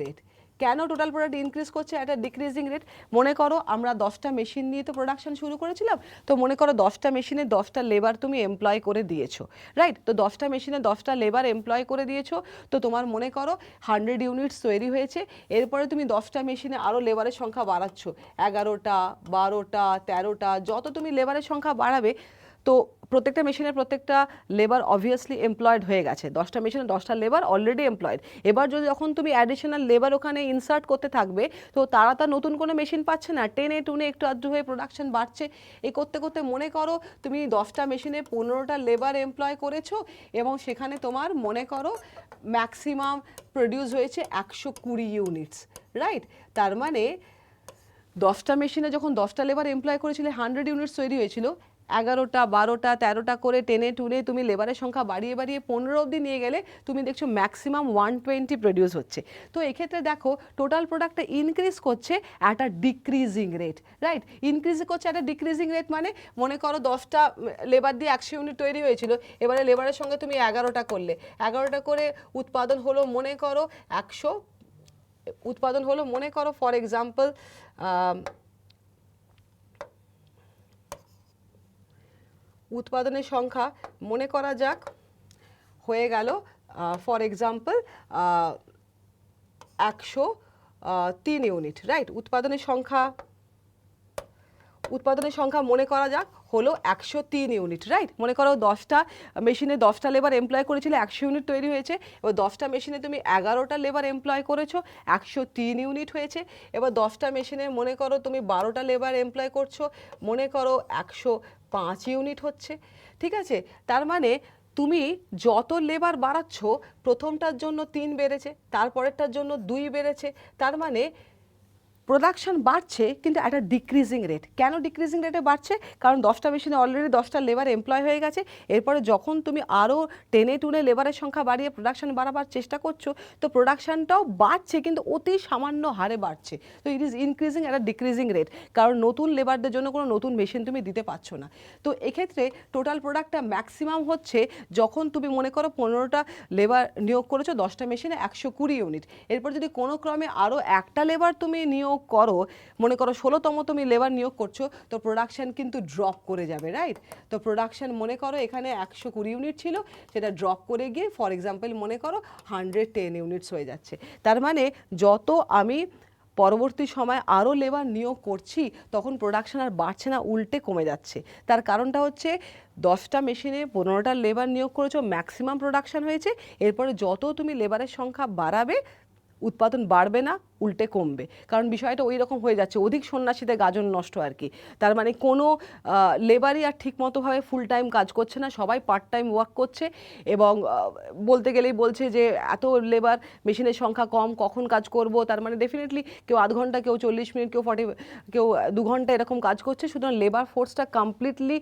রেট। কেন টোটাল প্রোডাক্ট ইনক্রিজ করছে অ্যাট আ ডিক্রিজিং রেট, মনে করো আমরা 10টা মেশিন নিয়ে তো প্রোডাকশন শুরু করেছিলাম, তো মনে করো 10টা মেশিনে 10টা লেবার তুমি এমপ্লয় করে দিয়েছো, রাইট। তো 10টা মেশিনে 10টা লেবার এমপ্লয় করে দিয়েছো, তো তোমার মনে করো 100 ইউনিটস তৈরি হয়েছে। এরপরে তুমি 10টা মেশিনে আরও লেবারের সংখ্যা বাড়াচ্ছ, 11টা, 12টা, 13টা, যত তুমি লেবারের সংখ্যা বাড়াবে, তো প্রত্যেকটা মেশিনের প্রত্যেকটা লেবার অবভিয়াসলি এমপ্লয়েড হয়ে গেছে, 10টা মেশিনে 10টা লেবার অলরেডি এমপ্লয়েড। এবার যদি যখন তুমি অ্যাডিশনাল লেবার ওখানে ইনসার্ট করতে থাকবে, তো তারা তার নতুন কোনো মেশিন পাচ্ছে না, টেনে টুনে একটু আধটু হয়ে প্রোডাকশন বাড়ছে। এই করতে করতে মনে করো তুমি 10টা মেশিনে 15টা লেবার এমপ্লয় করেছো, এবং সেখানে তোমার মনে করো ম্যাক্সিমাম প্রডিউস হয়েছে 120 ইউনিটস, রাইট। তার মানে 10টা মেশিনে যখন 10টা লেবার এমপ্লয় করেছিলে 100 ইউনিটস তৈরি হয়েছিল, 11টা, 12টা, 13টা করে টেনে টুনে তুমি লেবারের সংখ্যা বাড়িয়ে বাড়িয়ে 15 অবধি নিয়ে গেলে তুমি দেখছো ম্যাক্সিমাম 120 প্রডিউস হচ্ছে। তো এক্ষেত্রে দেখো টোটাল প্রোডাক্টটা ইনক্রিজ করছে at a decreasing rate, right. Increase করছে অ্যাট আ ডিক্রিজিং রেট মানে মনে করো 10টা লেবার দিয়ে 100 ইউনিট তৈরি হয়েছিল, এবারে লেবারের সঙ্গে তুমি 11টা করলে, 11টা করে উৎপাদন হলো মনে করো 100, উৎপাদন হলো মনে করো ফর এক্সাম্পল উৎপাদনের সংখ্যা মনে করা যাক হয়ে গেল ফর এক্সাম্পল 103 ইউনিট, রাইট। উৎপাদনের সংখ্যা উৎপাদনের সংখ্যা মনে করা যাক হলো 103 ইউনিট, রাইট? মনে করো 10টা মেশিনে 10টা লেবার এমপ্লয় করেছিলে, 100 ইউনিট তৈরি হয়েছে। এবার 10টা মেশিনে তুমি 11টা লেবার এমপ্লয় করেছো, 103 ইউনিট হয়েছে। এবার 10টা মেশিনে মনে করো তুমি 12টা লেবার এমপ্লয় করছো, মনে করো 105 ইউনিট হচ্ছে, ঠিক আছে? তার মানে তুমি যত লেবার বাড়াচ্ছ, প্রথমটার জন্য 3 বেড়েছে, তারপরেরটার জন্য 2 বেড়েছে, তার মানে প্রোডাকশন বাড়ছে কিন্তু একটা ডিক্রিজিং রেট। কেন ডিক্রিজিং রেটে বাড়ছে? কারণ 10টা মেশিনে অলরেডি 10টা লেবার এমপ্লয় হয়ে গেছে। এরপরে যখন তুমি আরও টেনে টুনে লেবারের সংখ্যা বাড়িয়ে প্রোডাকশন বাড়াবার চেষ্টা করছো, তো প্রোডাকশনটাও বাড়ছে কিন্তু অতি সামান্য হারে বাড়ছে। তো ইট ইজ ইনক্রিজিং একটা ডিক্রিজিং রেট, কারণ নতুন লেবারদের জন্য কোনো নতুন মেশিন তুমি দিতে পারছো না। তো এক্ষেত্রে টোটাল প্রোডাক্টটা ম্যাক্সিমাম হচ্ছে যখন তুমি মনে করো 15টা লেবার নিয়োগ করেছো 10টা মেশিনে 120 ইউনিট। এরপর যদি কোনো ক্রমে আরও একটা লেবার তুমি নিয়োগ করো, মনে করো 16তম তুমি লেবার নিয়োগ করছো, তো প্রোডাকশন কিন্তু ড্রপ করে যাবে, রাইট? তো প্রোডাকশন মনে করো এখানে 120 ইউনিট ছিল, সেটা ড্রপ করে গিয়ে ফর এক্সাম্পল মনে করো 110 ইউনিটস হয়ে যাচ্ছে। তার মানে যত আমি পরবর্তী সময় আরও লেবার নিয়োগ করছি, তখন প্রোডাকশন আর বাড়ছে না, উল্টে কমে যাচ্ছে। তার কারণটা হচ্ছে 10টা মেশিনে 15টা লেবার নিয়োগ করেছো, ম্যাক্সিমাম প্রোডাকশন হয়েছে। এরপরে যত তুমি লেবারের সংখ্যা বাড়াবে, উৎপাদন বাড়বে না, উল্টে কমবে। কারণ বিষয়টা ওই রকম হয়ে যাচ্ছে, অধিক সন্ন্যাসীতে গাজন নষ্ট আর কি। তার মানে কোনো লেবারই আর ঠিকমতোভাবে ফুল টাইম কাজ করছে না, সবাই পার্ট টাইম ওয়ার্ক করছে। এবং বলতে গেলেই বলছে যে এত লেবার, মেশিনের সংখ্যা কম, কখন কাজ করব? তার মানে ডেফিনেটলি কেউ আধ ঘন্টা, কেউ 40 মিনিট, কেউ 40, কেউ 2 ঘন্টা এরকম কাজ করছে। সুতরাং লেবার ফোর্সটা কমপ্লিটলি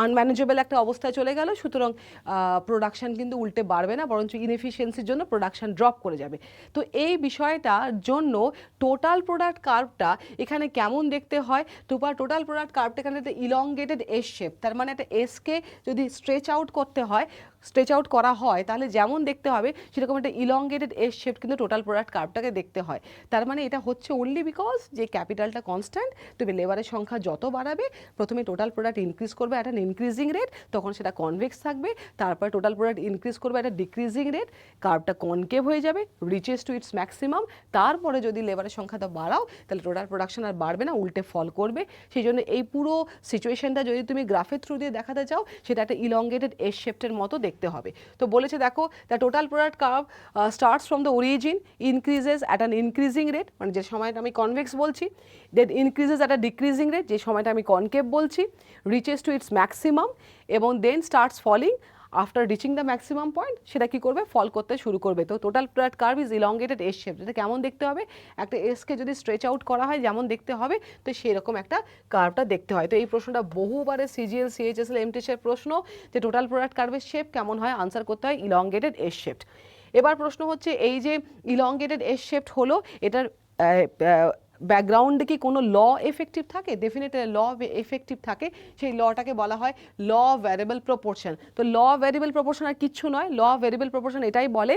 আনম্যানেজেবল একটা অবস্থায় চলে গেল। সুতরাং প্রোডাকশান কিন্তু উল্টে বাড়বে না, বরঞ্চ ইনএফিসিয়েন্সির জন্য প্রোডাকশান ড্রপ করে যাবে। তো এই বিষয়টার জন্য টোটাল প্রোডাক্ট কার্ভটা এখানে কেমন দেখতে হয়? টোটাল প্রোডাক্ট কার্ভটা এখানে একটা ইলংগেটেড এস শেপ, তার মানে একটা এসকে যদি স্ট্রেচ আউট করতে হয়, স্ট্রেচ আউট করা হয়, তাহলে যেমন দেখতে হবে সেরকম একটা ইলংগেটেড এস শেপ কিন্তু টোটাল প্রোডাক্ট কার্ভটাকে দেখতে হয়। তার মানে এটা হচ্ছে অনলি বিকজ যে ক্যাপিটালটা কনস্ট্যান্ট, তুমি লেবারের সংখ্যা যত বাড়াবে, প্রথমে টোটাল প্রোডাক্ট ইনক্রিজ করবে একটা ইনক্রিজিং রেট, তখন সেটা কনভেক্স থাকবে। তারপরে টোটাল প্রোডাক্ট ইনক্রিজ করবে একটা ডিক্রিজিং রেট, কার্ভটা কনকেভ হয়ে যাবে, রিচেস টু ইটস ম্যাক্সিমাম। তারপরে যদি লেবারের সংখ্যাটা বাড়াও, তাহলে টোটাল প্রোডাকশন আর বাড়বে না, উল্টে ফল করবে। সেই জন্য এই পুরো সিচুয়েশনটা যদি তুমি গ্রাফের থ্রু দিয়ে দেখাতে চাও, সেটা একটা ইলংগেটেড এস শেপটের মতো দেখতে হবে। তো বলেছে দেখো, the total product curve starts from the origin, increases at an increasing rate, মানে যে সময়টা আমি কনভেক্স বলছি, then increases at a decreasing rate, যে সময়টা আমি কনকেভ বলছি, রিচেস টু ইটস ম্যাক্সিমাম, এবং then starts falling after reaching the maximum point, সেটা কী করবে? ফল করতে শুরু করবে। তো total product curve is elongated S shape. এটা কেমন দেখতে হবে? একটা এসকে যদি স্ট্রেচ আউট করা হয় যেমন দেখতে হবে, তো সেরকম একটা কার্ভটা দেখতে হয়। তো এই প্রশ্নটা বহুবারে সিজিএল, সিএইচএসএল, এমটিএসের প্রশ্ন, যে টোটাল প্রোডাক্ট কার্ভের শেপ কেমন হয়, আনসার করতে হয় ইলংগেটেড এস শেপ। এবার প্রশ্ন হচ্ছে, এই যে ইলংগেটেড এস শেপ হলো, এটার ব্যাকগ্রাউন্ডে কি কোনো ল এফেক্টিভ থাকে? ডেফিনেটলি ল এফেক্টিভ থাকে। সেই লটাকে বলা হয় ল ভ্যারিয়েবল প্রপোর্শন। তো ল ভ্যারিয়েবল প্রপোর্শন আর কিচ্ছু নয়। ল ভ্যারিয়েবল প্রপোর্শন এটাই বলে,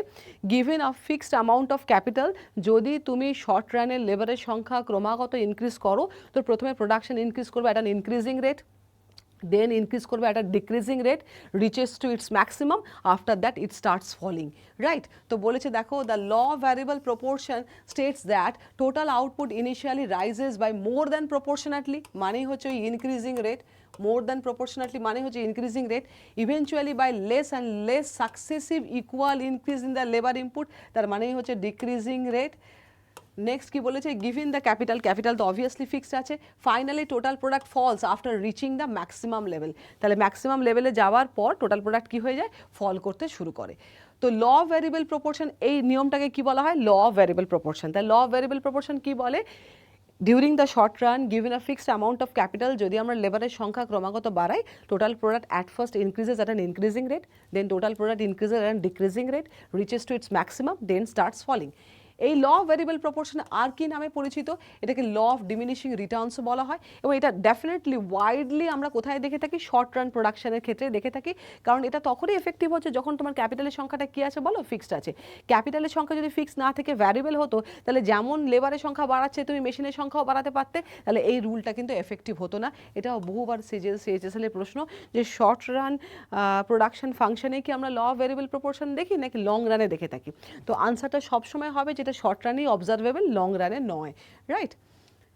given a fixed amount of capital, যদি তুমি শর্ট রানের লেবারের সংখ্যা ক্রমাগত ইনক্রিজ করো, তো প্রথমে প্রোডাকশন ইনক্রিজ করবে at an increasing rate, then increase করবে at a decreasing rate, reaches to its maximum, after that it starts falling, right? তো বলেছে দেখো, the law variable proportion states that total output initially rises by more than proportionately, মানে হচ্ছে increasing rate, more than proportionately মানে হচ্ছে increasing rate, eventually by less and less successive equal increase in the labor input, তার মানে হচ্ছে decreasing rate। Next কি বলেছে? Given the capital, capital তো অবভিয়াসলি ফিক্সড আছে। Finally total product falls after reaching the maximum level, তাহলে maximum লেভেলে যাওয়ার পর টোটাল প্রোডাক্ট কি হয়ে যায়? ফল করতে শুরু করে। তো ল ভ্যারিয়েবল প্রপোর্শন, এই নিয়মটাকে কি বলা হয়? Law variable proportion. তাই ল ভ্যারিয়েবল প্রপোর্শন কি বলে? During the short run, given a fixed amount of capital, যদি আমরা লেবারের সংখ্যা ক্রমাগত বাড়াই, total product at first increases at an increasing rate, then total product increases at a decreasing rate, reaches to its maximum, then starts falling. এই law variable proportion আর কি নামে পরিচিত? এটাকে ল অফ ডিমিনিশিং রিটার্নসও বলা হয়। এবং এটা ডেফিনেটলি ওয়াইডলি আমরা কোথায় দেখে থাকি? শর্ট রান প্রোডাকশনের ক্ষেত্রে দেখে থাকি। কারণ এটা তখনই এফেক্টিভ হচ্ছে যখন তোমার ক্যাপিটালের সংখ্যাটা কী আছে বলো? ফিক্সড আছে। ক্যাপিটালের সংখ্যা যদি ফিক্সড না থেকে ভ্যারিয়েবল হতো, তাহলে যেমন লেবারের সংখ্যা বাড়াচ্ছে তুমি মেশিনের সংখ্যাও বাড়াতে পারতে, তাহলে এই রুলটা কিন্তু এফেক্টিভ হতো না। এটাও বহুবার সিজিএল, সিএইচএসএল এর প্রশ্ন, যে শর্ট রান প্রোডাকশন ফাংশনে কি আমরা ল অফ ভ্যারিয়েবল প্রপোর্শন দেখি নাকি লং রানে দেখে থাকি? তো আনসারটা সবসময় হবে যেটা শর্ট রানেই অবজারভেবল, লং রানে নয়, রাইট?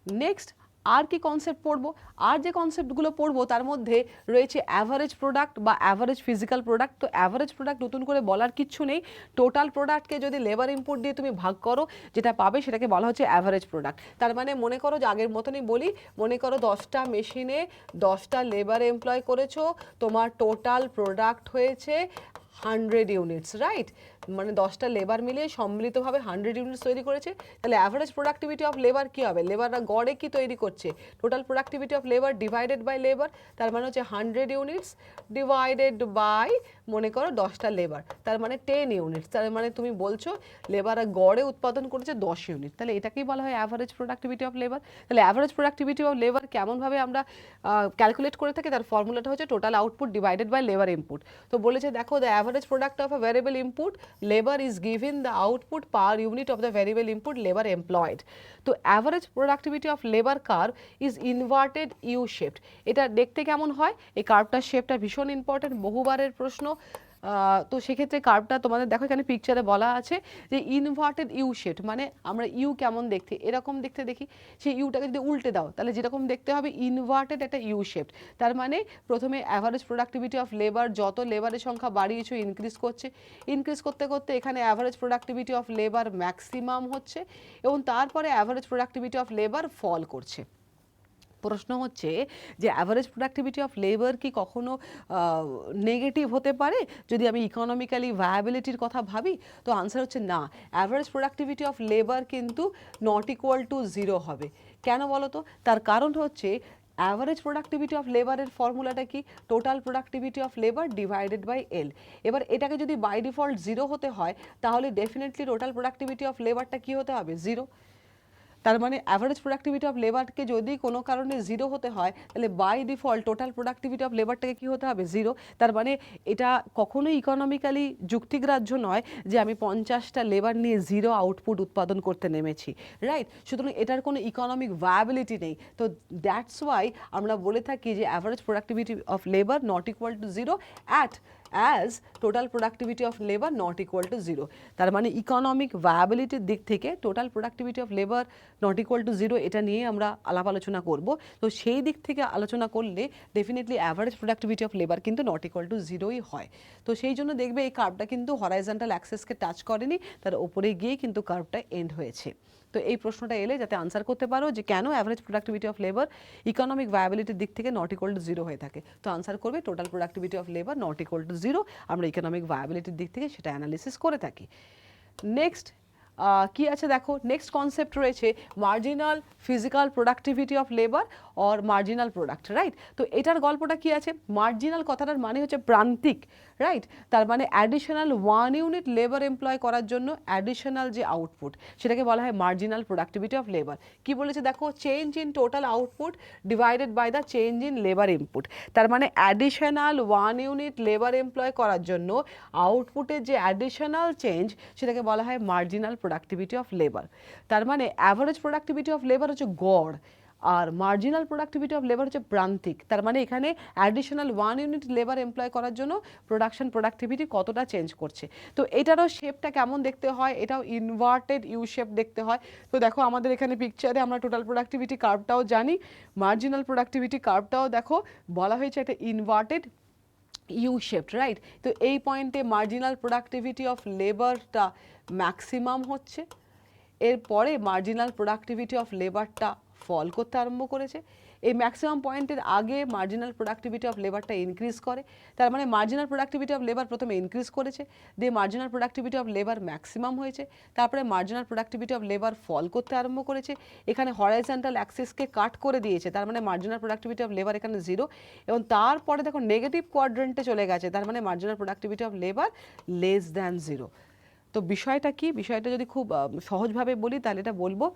নেক্সট আর কি কনসেপ্ট পড়বো, আর যে কনসেপ্টগুলো পড়বো তার মধ্যে রয়েছে অ্যাভারেজ প্রোডাক্ট বা অ্যাভারেজ ফিজিক্যাল প্রোডাক্ট। তো অ্যাভারেজ প্রোডাক্ট নতুন করে বলার কিচ্ছু নেই, টোটাল প্রোডাক্টকে যদি লেবার ইনপুট দিয়ে তুমি ভাগ করো যেটা পাবে সেটাকে বলা হচ্ছে অ্যাভারেজ প্রোডাক্ট। তার মানে মনে করো যে আগের মতনই বলি, মনে করো 10টা মেশিনে 10টা লেবার এমপ্লয় করেছো, তোমার টোটাল প্রোডাক্ট হয়েছে 100 ইউনিটস, রাইট? মানে 10টা লেবার মিলিয়ে সম্মিলিতভাবে 100 ইউনিটস তৈরি করেছে। তাহলে অ্যাভারেজ প্রোডাক্টিভিটি অফ লেবার কী হবে? লেবাররা গড়ে কি তৈরি করছে? Total productivity of labour divided by labour, তার মানে হচ্ছে 100 ইউনিটস ডিভাইডেড বাই মনে করো 10টা লেবার, তার মানে 10 ইউনিটস। তার মানে তুমি বলছো লেবাররা গড়ে উৎপাদন করেছে 10 ইউনিট, তাহলে এটাকেই বলা হয় অ্যাভারেজ প্রোডাক্টিভিটি অফ লেবার। তাহলে অ্যাভারেজ প্রোডাক্টিভিটি অফ লেবার কেমনভাবে আমরা ক্যালকুলেট করে থাকি, তার ফর্মুলাটা হচ্ছে total output divided by labour input. তো বলেছে দেখো the average product of a variable input labour is given the output per unit of the variable input labour employed. তো average productivity of labour curve is inverted U shaped. এটা দেখতে কেমন হয়? এই কার্ভটার শেপটা ভীষণ ইম্পর্টেন্ট, বহুবারের প্রশ্ন। তো সেক্ষেত্রে কার্ভটা তোমাদের দেখো এখানে পিকচারে বলা আছে যে ইনভার্টেড ইউ শেপ, মানে আমরা ইউ কেমন দেখতে, এরকম দেখতে দেখি, সেই ইউটাকে যদি উল্টে দাও তাহলে যেরকম দেখতে হবে ইনভার্টেড একটা ইউ শেপ। তার মানে প্রথমে অ্যাভারেজ প্রোডাক্টিভিটি অফ লেবার, যত লেবারের সংখ্যা বাড়িয়েছো ইনক্রিজ করছে, ইনক্রিজ করতে করতে এখানে average productivity of labour maximum হচ্ছে এবং তারপরে অ্যাভারেজ প্রোডাক্টিভিটি অফ লেবার ফল করছে। প্রশ্ন হচ্ছে যে অ্যাভারেজ প্রোডাক্টিভিটি অফ লেবার কি কখনো নেগেটিভ হতে পারে যদি আমি ইকোনমিক্যালি ভায়াবিলিটির কথা ভাবি? তো আনসার হচ্ছে না, অ্যাভারেজ প্রোডাক্টিভিটি অফ লেবার কিন্তু নট ইকুয়াল টু 0 হবে। কেন বলো তো? তার কারণ হচ্ছে অ্যাভারেজ প্রোডাক্টিভিটি অফ লেবারের ফর্মুলাটা কি? Total productivity of labour divided by L. এবার এটাকে যদি বাই ডিফল্ট 0 হতে হয় তাহলে ডেফিনেটলি টোটাল প্রোডাক্টিভিটি অফ লেবারটা কি হতে হবে? 0। তার মানে অ্যাভারেজ প্রোডাক্টিভিটি অফ লেবারকে যদি কোনো কারণে 0 হতে হয় তাহলে by default total productivity of লেবারটাকে কী হতে হবে? 0। তার মানে এটা কখনোই ইকোনমিক্যালি যুক্তিগ্রাহ্য নয় যে আমি 50টা লেবার নিয়ে 0 আউটপুট উৎপাদন করতে নেমেছি, রাইট? সুতরাং এটার কোনো ইকোনমিক ভায়াবিলিটি নেই। তো দ্যাটস ওয়াই আমরা বলে থাকি যে average productivity of labour not equal to 0 as total productivity of labour not equal to 0। তার মানে ইকোনমিক ভায়াবিলিটির দিক থেকে total productivity of labour not equal to 0 এটা নিয়ে আমরা আলাপ আলোচনা করব। তো সেই দিক থেকে আলোচনা করলে definitely average productivity of labour কিন্তু নট ইকুয়াল টু 0ই হয়। তো সেই জন্য দেখবে এই কার্ভটা কিন্তু হরাইজন্টাল অ্যাক্সেসকে টাচ করেনি, তার ওপরে গিয়ে কিন্তু কার্ভটা এন্ড হয়েছে। তো এই প্রশ্নটা এলে যাতে আনসার করতে পারো যে কেন average productivity of labour economic ভায়াবিলিটির দিক থেকে নট ইকুয়াল টু 0 হয়ে থাকে, তো আনসার করবে total productivity of labour not equal to 0। আমরা ইকোনমিক ভায়াবিলিটির দিক থেকে সেটা অ্যানালিসিস করে থাকি। নেক্সট কি আছে দেখো, নেক্সট কনসেপ্ট রয়েছে marginal physical productivity of labour or marginal product, right? তো এটার গল্পটা কি আছে? মার্জিনাল কথাটার মানে হচ্ছে প্রান্তিক, রাইট? তার মানে অ্যাডিশনাল 1 ইউনিট লেবার এমপ্লয় করার জন্য অ্যাডিশনাল যে আউটপুট সেটাকে বলা হয় মার্জিনাল প্রোডাক্টিভিটি অফ লেবার। কি বলেছে দেখো, change in total output divided by the change in labour input. তার মানে অ্যাডিশনাল 1 ইউনিট লেবার এমপ্লয় করার জন্য আউটপুটের যে অ্যাডিশনাল চেঞ্জ সেটাকে বলা হয় মার্জিনাল প্রোডাক্টিভিটি অফ লেবার। তার মানে অ্যাভারেজ প্রোডাক্টিভিটি অফ লেবার হচ্ছে গড় আর মার্জিনাল প্রোডাক্টিভিটি অফ লেবার হচ্ছে প্রান্তিক। তার মানে এখানে অ্যাডিশনাল 1 ইউনিট লেবার এমপ্লয় করার জন্য প্রোডাকশন প্রোডাক্টিভিটি কতটা চেঞ্জ করছে। তো এটারও শেপটা কেমন দেখতে হয়? এটাও ইনভার্টেড ইউ শেপ দেখতে হয়। তো দেখো আমাদের এখানে পিকচারে আমরা টোটাল প্রোডাক্টিভিটি কার্ভটাও জানি, মার্জিনাল প্রোডাক্টিভিটি কার্ভটাও দেখো বলা হয়েছে একটা ইনভার্টেড ইউ শেপড, রাইট? তো এই পয়েন্টে মার্জিনাল প্রোডাক্টিভিটি অফ লেবারটা ম্যাক্সিমাম হচ্ছে, এরপরে মার্জিনাল প্রোডাক্টিভিটি অফ লেবারটা ফল করতে আরম্ভ করেছে। এই ম্যাক্সিমাম পয়েন্টের আগে মার্জিনাল প্রোডাক্টিভিটি অফ লেবারটা ইনক্রিজ করে। তার মানে মার্জিনাল প্রোডাক্টিভিটি অফ লেবার প্রথমে ইনক্রিজ করেছে, দিয়ে marginal productivity of labour maximum হয়েছে, তারপরে মার্জিনাল প্রোডাক্টিভিটি অফ লেবার ফল করতে আরম্ভ করেছে। এখানে হরাইজন্টাল অ্যাক্সিসকে কাট করে দিয়েছে, তার মানে মার্জিনাল প্রোডাক্টিভিটি অফ লেবার এখানে 0 এবং তারপরে দেখো নেগেটিভ কোয়াড্রেন্টে চলে গেছে, তার মানে marginal productivity of labour less than 0। তো বিষয়টা কি? বিষয়টা যদি খুব সহজভাবে বলি তাহলে এটা বলবো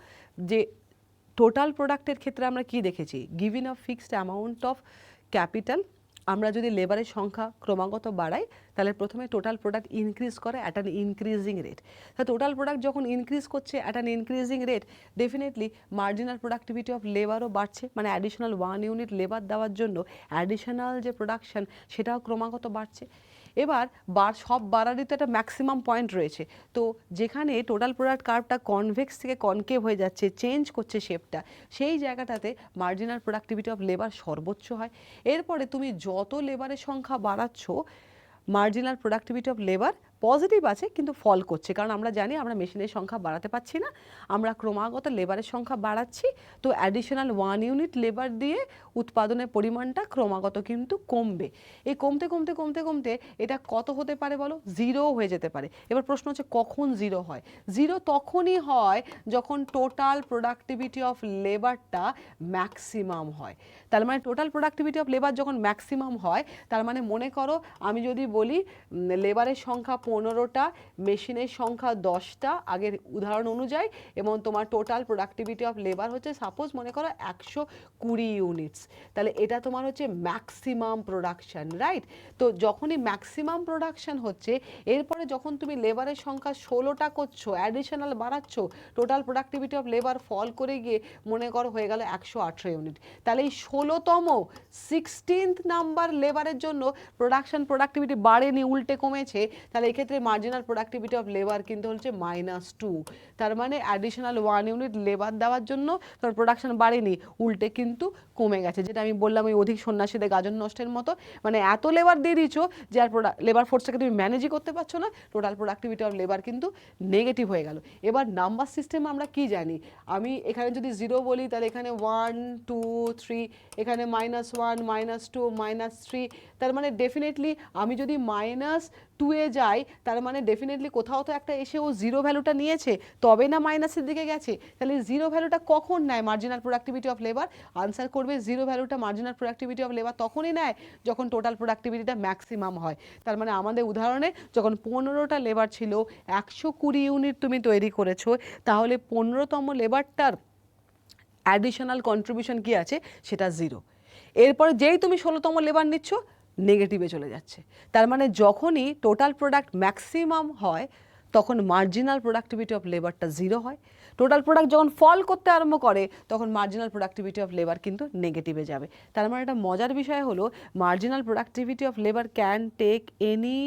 যে টোটাল প্রোডাক্টের ক্ষেত্রে আমরা কি দেখেছি, given a fixed amount of capital আমরা যদি লেবারের সংখ্যা ক্রমাগত বাড়াই তাহলে প্রথমে টোটাল প্রোডাক্ট ইনক্রিজ করে অ্যাট অ্যান ইনক্রিজিং রেট। তা টোটাল প্রোডাক্ট যখন ইনক্রিজ করছে at an increasing rate definitely marginal productivity of লেবারও বাড়ছে, মানে অ্যাডিশনাল 1 ইউনিট লেবার দেওয়ার জন্য অ্যাডিশনাল যে প্রোডাকশন সেটাও ক্রমাগত বাড়ছে। এবার সব বাড়ারই তো একটা ম্যাক্সিমাম পয়েন্ট রয়েছে, তো যেখানে টোটাল প্রোডাক্ট কার্ভটা কনভেক্স থেকে কনকেভ হয়ে যাচ্ছে, চেঞ্জ করছে শেপটা, সেই জায়গাটাতে মার্জিনাল প্রোডাক্টিভিটি অফ লেবার সর্বোচ্চ হয়। এরপরে তুমি যত লেবারের সংখ্যা বাড়াচ্ছ, marginal productivity of labour positive আছে কিন্তু ফল করছে, কারণ আমরা জানি আমরা মেশিনের সংখ্যা বাড়াতে পারছি না, আমরা ক্রমাগত লেবারের সংখ্যা বাড়াচ্ছি, তো অ্যাডিশনাল 1 ইউনিট লেবার দিয়ে উৎপাদনের পরিমাণটা ক্রমাগত কিন্তু কমবে। এই কমতে কমতে কমতে কমতে এটা কত হতে পারে বলো? 0 হয়ে যেতে পারে। এবার প্রশ্ন হচ্ছে কখন 0 হয়? 0 তখনই হয় যখন টোটাল প্রোডাক্টিভিটি অফ লেবারটা ম্যাক্সিমাম হয়। তার মানে টোটাল প্রোডাক্টিভিটি অফ লেবার যখন ম্যাক্সিমাম হয়, তার মানে মনে করো আমি যদি বলি লেবারের সংখ্যা 15টা, মেশিনের সংখ্যা 10টা আগের উদাহরণ অনুযায়ী, এবং তোমার টোটাল প্রোডাক্টিভিটি অফ লেবার হচ্ছে সাপোজ মনে করো 120 ইউনিটস, তাহলে এটা তোমার হচ্ছে ম্যাক্সিমাম প্রোডাকশন, রাইট? তো যখনই ম্যাক্সিমাম প্রোডাকশন হচ্ছে, এরপরে যখন তুমি লেবারের সংখ্যা 16টা করছো, অ্যাডিশনাল বাড়াচ্ছ, total productivity of labour fall করে গিয়ে মনে করো হয়ে গেল 118 ইউনিট। তাহলে এই 16তম 16th নাম্বার লেবারের জন্য প্রোডাক্টিভিটি বাড়েনি, উল্টে কমেছে, তাহলে এক্ষেত্রে মার্জিনাল প্রোডাক্টিভিটি অফ লেবার কিন্তু হচ্ছে -2। তার মানে অ্যাডিশনাল 1 ইউনিট লেবার দেওয়ার জন্য তোমার প্রোডাকশন বাড়েনি, উল্টে কিন্তু কমে গেছে, যেটা আমি বললাম ওই অধিক সন্ন্যাসীদের গাজন নষ্টের মতো। মানে এত লেবার দিয়ে দিচ্ছ যে আর লেবার ফোর্সটাকে তুমি ম্যানেজই করতে পারছো না, টোটাল প্রোডাক্টিভিটি অফ লেবার কিন্তু নেগেটিভ হয়ে গেল। এবার নাম্বার সিস্টেম আমরা কি জানি? আমি এখানে যদি 0 বলি তাহলে এখানে 1 2 3, এখানে -1 -2 -3, তার মানে ডেফিনেটলি আমি যদি -2 এ যাই, তার মানে ডেফিনেটলি কোথাও তো একটা এসে ও 0 ভ্যালুটা নিয়েছে, তবে না মাইনাসের দিকে গেছে। তাহলে 0 ভ্যালুটা কখন নেয় marginal productivity of labour? Answer করবে 0 ভ্যালুটা মার্জিনাল প্রোডাক্টিভিটি অফ লেবার তখনই নেয় যখন টোটাল প্রোডাক্টিভিটিটা ম্যাক্সিমাম হয়। তার মানে আমাদের উদাহরণে যখন 15টা লেবার ছিল, 120 ইউনিট তুমি তৈরি করেছো, তাহলে 15তম লেবারটার অ্যাডিশনাল কন্ট্রিবিউশন কি আছে? সেটা 0। এরপরে যেই তুমি 16তম লেবার নিচ্ছ, নেগেটিভে চলে যাচ্ছে। তার মানে যখনই টোটাল প্রোডাক্ট ম্যাক্সিমাম হয়, তখন মার্জিনাল প্রোডাক্টিভিটি অফ লেবারটা 0 হয়। টোটাল প্রোডাক্ট যখন ফল করতে আরম্ভ করে, তখন মার্জিনাল প্রোডাক্টিভিটি অফ লেবার কিন্তু নেগেটিভে যাবে। তার মানে একটা মজার বিষয় হলো marginal productivity of labour can take any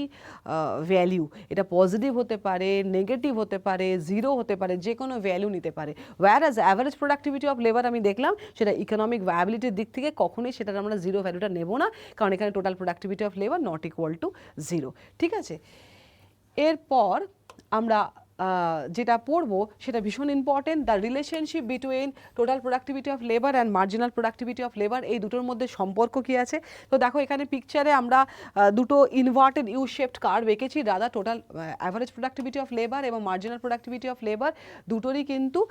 value. এটা পজিটিভ হতে পারে, নেগেটিভ হতে পারে, 0 হতে পারে, যে কোনো ভ্যালু নিতে পারে। ওয়্যারএজ অ্যাভারেজ প্রোডাক্টিভিটি অফ লেবার আমি দেখলাম সেটা ইকোনমিক ভায়াবিলিটির দিক থেকে কখনোই সেটার আমরা 0 ভ্যালুটা নেব না, কারণ এখানে total productivity of labour not equal to 0। ঠিক আছে, এরপর আমরা যেটা পড়বো সেটা ভীষণ important, the relationship between total productivity of labour and marginal productivity of labour, এই দুটোর মধ্যে সম্পর্ক কী আছে। তো দেখো এখানে পিকচারে আমরা দুটো ইনভার্টেড ইউ শেপড কার্ভ এঁকেছি। দাদা total average productivity of labour এবং মার্জিনাল প্রোডাক্টিভিটি অফ লেবার দুটোরই কিন্তু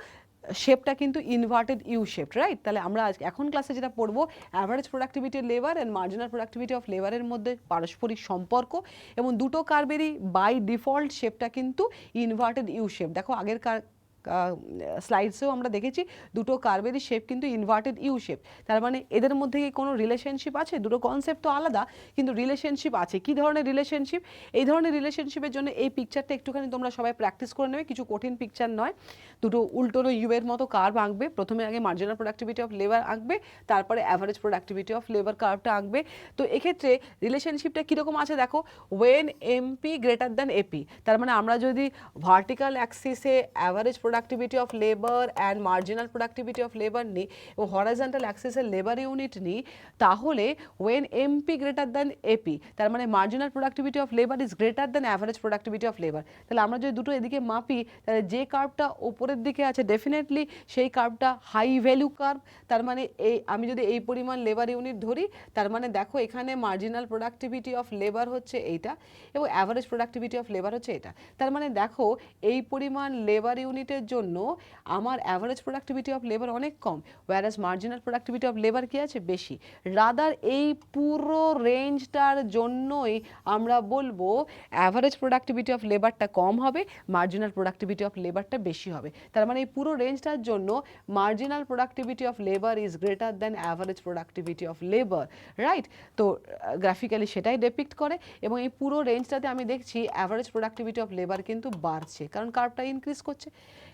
শেপটা কিন্তু ইনভার্টেড ইউ শেপড, রাইট? তাহলে আমরা এখন ক্লাসে যেটা পড়বো, average productivity labour and marginal productivity of লেবারের মধ্যে পারস্পরিক সম্পর্ক, এবং দুটো কার্ভেরই বাই ডিফল্ট শেপটা কিন্তু ইনভার্টেড ইউ শেপ। দেখো আগের স্লাইডসেও আমরা দেখেছি দুটো কার্ভেরই শেপ কিন্তু ইনভার্টেড ইউ শেপ। তার মানে এদের মধ্যে কি কোনো রিলেশনশিপ আছে? দুটো কনসেপ্ট তো আলাদা, কিন্তু রিলেশনশিপ আছে। কি ধরনের রিলেশনশিপ? এই ধরনের রিলেশনশিপের জন্য এই পিকচারটা একটুখানি তোমরা সবাই প্র্যাকটিস করে নেবে, কিছু কঠিন পিকচার নয়। দুটো উল্টোনো ইউ এর মতো কার্ভ আঁকবে, প্রথমে আগে মার্জিনাল প্রোডাক্টিভিটি অফ লেবার আঁকবে, তারপরে অ্যাভারেজ প্রোডাক্টিভিটি অফ লেবার কার্ভটা আঁকবে। তো এক্ষেত্রে রিলেশনশিপটা কীরকম আছে দেখো, when MP greater than AP, তার মানে আমরা যদি ভার্টিক্যাল অ্যাক্সিসে average productivity of labour and marginal productivity of labour নিই এবং হরাইজন্টাল অ্যাক্সিসের লেবার ইউনিট নিই, তাহলে when MP greater than AP, তার মানে marginal productivity of labour is greater than average productivity of labour. তাহলে আমরা যদি দুটো এদিকে মাপি, তাহলে যে কার্ভটা ওপরের দিকে আছে ডেফিনেটলি সেই কার্ভটা হাই ভ্যালু কার্ভ। তার মানে আমি যদি এই পরিমাণ লেবার ইউনিট ধরি, তার মানে দেখো এখানে মার্জিনাল প্রোডাক্টিভিটি অফ লেবার হচ্ছে এইটা এবং অ্যাভারেজ প্রোডাক্টিভিটি অফ লেবার হচ্ছে এটা। তার মানে দেখো এই পরিমাণ লেবার ইউনিটের জন্য আমার অ্যাভারেজ প্রোডাক্টিভিটি অফ লেবার অনেক কম, ওয়্যারাজ মার্জিনাল প্রোডাক্টিভিটি অফ লেবার কি আছে? বেশি। রাদার এই পুরো রেঞ্জটার জন্যই আমরা বলবো অ্যাভারেজ প্রোডাক্টিভিটি অফ লেবারটা কম হবে, মার্জিনাল প্রোডাক্টিভিটি অফ লেবারটা বেশি হবে। তার মানে এই পুরো রেঞ্জটার জন্য marginal productivity of labour is greater than average productivity of labour, right? তো গ্রাফিক্যালি সেটাই ডেপিক্ট করে, এবং এই পুরো রেঞ্জটাতে আমি দেখছি অ্যাভারেজ প্রোডাক্টিভিটি অফ লেবার কিন্তু বাড়ছে, কারণ কার্ভটা ইনক্রিজ করছে।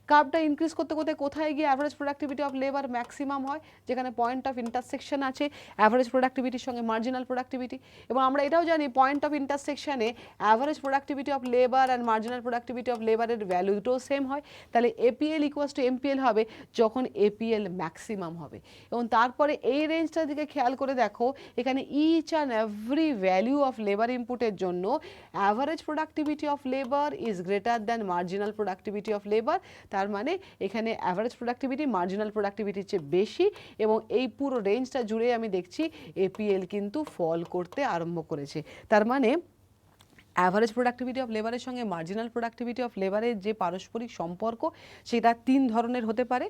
কার্ভটা ইনক্রিজ করতে করতে কোথায় গিয়ে average productivity of labour maximum হয়, যেখানে পয়েন্ট অফ ইন্টারসেকশন আছে অ্যাভারেজ প্রোডাক্টিভিটির সঙ্গে মার্জিনাল প্রোডাক্টিভিটি। এবং আমরা এটাও জানি পয়েন্ট অফ ইন্টারসেকশনে average productivity of labour and marginal productivity of লেবারের ভ্যালু দুটোও সেম হয়। তাহলে এপিএল ইকুয়ালস টু এমপিএল হবে যখন এপিএল ম্যাক্সিমাম হবে। এবং তারপরে এই রেঞ্জটার দিকে খেয়াল করে দেখো, এখানে each and every value of labour ইনপুটের জন্য average productivity of labour is greater than marginal productivity of labour. তার মানে এখানে অ্যাভারেজ প্রোডাক্টিভিটি মার্জিনাল প্রোডাক্টিভিটির চেয়ে বেশি, এবং এই পুরো রেঞ্জটা জুড়ে আমি দেখছি এপিএল কিন্তু ফল করতে আরম্ভ করেছে। তার মানে অ্যাভারেজ প্রোডাক্টিভিটি অফ লেবারের সঙ্গে মার্জিনাল প্রোডাক্টিভিটি অফ লেবারের যে পারস্পরিক সম্পর্ক সেটা 3 ধরনের হতে পারে।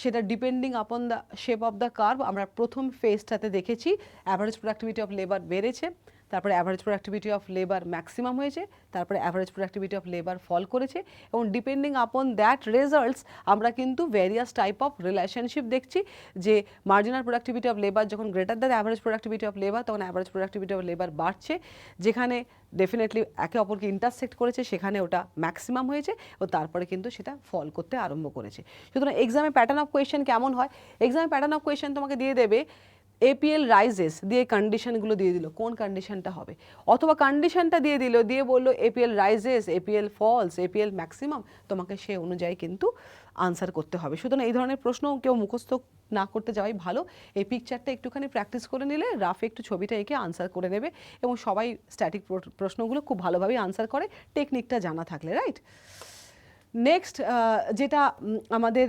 সেটা depending upon the shape of the curve. আমরা প্রথম ফেজটাতে দেখেছি অ্যাভারেজ প্রোডাক্টিভিটি অফ লেবার বেড়েছে, তারপরে average productivity of labour maximum হয়েছে, তারপরে অ্যাভারেজ প্রোডাক্টিভিটি অফ লেবার ফল করেছে, এবং ডিপেন্ডিং আপন দ্যাট রেজাল্টস আমরা কিন্তু ভেরিয়াস টাইপ অফ রিলেশনশিপ দেখছি, যে মার্জিনাল প্রোডাক্টিভিটি অফ লেবার যখন greater than average productivity of labour তখন অ্যাভারেজ প্রোডাক্টিভিটি অফ লেবার বাড়ছে, যেখানে ডেফিনেটলি একে অপরকে ইন্টারসেক্ট করেছে সেখানে ওটা ম্যাক্সিমাম হয়েছে, ও তারপরে কিন্তু সেটা ফল করতে আরম্ভ করেছে। সুতরাং এক্সামে প্যাটার্ন অফ কোয়েশ্চেন কেমন হয়, এক্সামে প্যাটার্ন অফ কোয়েশ্চেন তোমাকে দিয়ে দেবে এপিএল রাইজেস দিয়ে কন্ডিশনগুলো দিয়ে দিল কোন কন্ডিশনটা হবে, অথবা কন্ডিশনটা দিয়ে দিল, দিয়ে বললো APL rises, APL falls, APL maximum, তোমাকে সে অনুযায়ী কিন্তু আনসার করতে হবে। সুতরাং এই ধরনের প্রশ্ন কেউ মুখস্থ না করতে যাওয়াই ভালো, এই পিকচারটা একটুখানি প্র্যাকটিস করে নিলে রাফে একটু ছবিটা এঁকে আনসার করে নেবে, এবং সবাই স্ট্যাটিক প্রশ্নগুলো খুব ভালোভাবেই আনসার করে টেকনিকটা জানা থাকলে, রাইট। নেক্সট যেটা আমাদের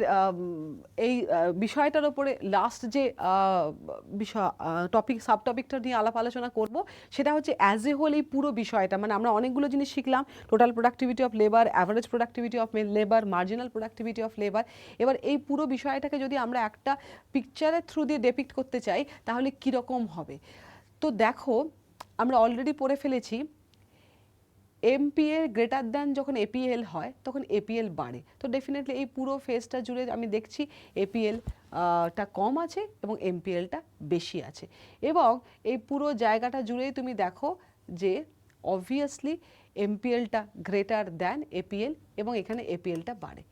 এই বিষয়টার ওপরে লাস্ট যে বিষয় টপিক সাব টপিকটা নিয়ে আলাপ আলোচনা করব, সেটা হচ্ছে অ্যাজ এ হোল এই পুরো বিষয়টা, মানে আমরা অনেকগুলো জিনিস শিখলাম, total productivity of labour, average productivity of labour, marginal productivity of labour. এবার এই পুরো বিষয়টাকে যদি আমরা একটা পিকচারের থ্রু দিয়ে ডেপিক্ট করতে চাই তাহলে কীরকম হবে। তো দেখো আমরা অলরেডি পড়ে ফেলেছি এমপিএল গ্রেটার দ্যান যখন এপিএল হয় তখন এপিএল বাড়ে। তো ডেফিনেটলি এই পুরো ফেজটা জুড়ে আমি দেখছি এপিএল টা কম আছে এবং এমপিএলটা বেশি আছে, এবং এই পুরো জায়গাটা জুড়েই তুমি দেখো যে অবভিয়াসলি এমপিএলটা গ্রেটার দ্যান এপিএল, এবং এখানে এপিএলটা বাড়ে।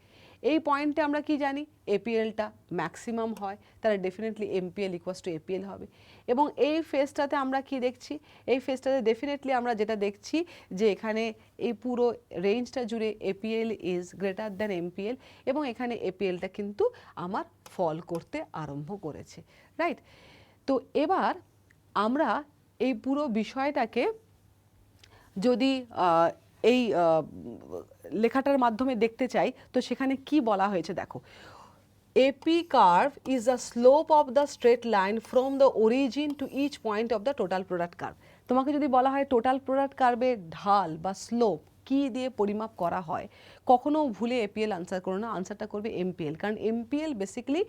এই পয়েন্টে আমরা কি জানি এপিএলটা ম্যাক্সিমাম হয়, তাহলে definitely MPL equals to APL হবে। এবং এই ফেজটাতে আমরা কি দেখছি, এই ফেজটাতে ডেফিনেটলি আমরা যেটা দেখছি যে এখানে এই পুরো রেঞ্জটা জুড়ে APL is greater than MPL, এবং এখানে এপিএলটা কিন্তু আমার ফল করতে আরম্ভ করেছে, রাইট। তো এবার আমরা এই পুরো বিষয়টাকে যদি এই লেখাটার মাধ্যমে দেখতে চাই তো সেখানে কি বলা হয়েছে দেখো, AP curve is a slope of the straight line from the origin to each point of the total product curve. তোমাকে যদি বলা হয় টোটাল প্রোডাক্ট কার্ভের ঢাল বা স্লোপ কি দিয়ে পরিমাপ করা হয়, কখনো ভুলে এপিএল আনসার করো না, আনসারটা করবে এমপিএল, কারণ MPL basically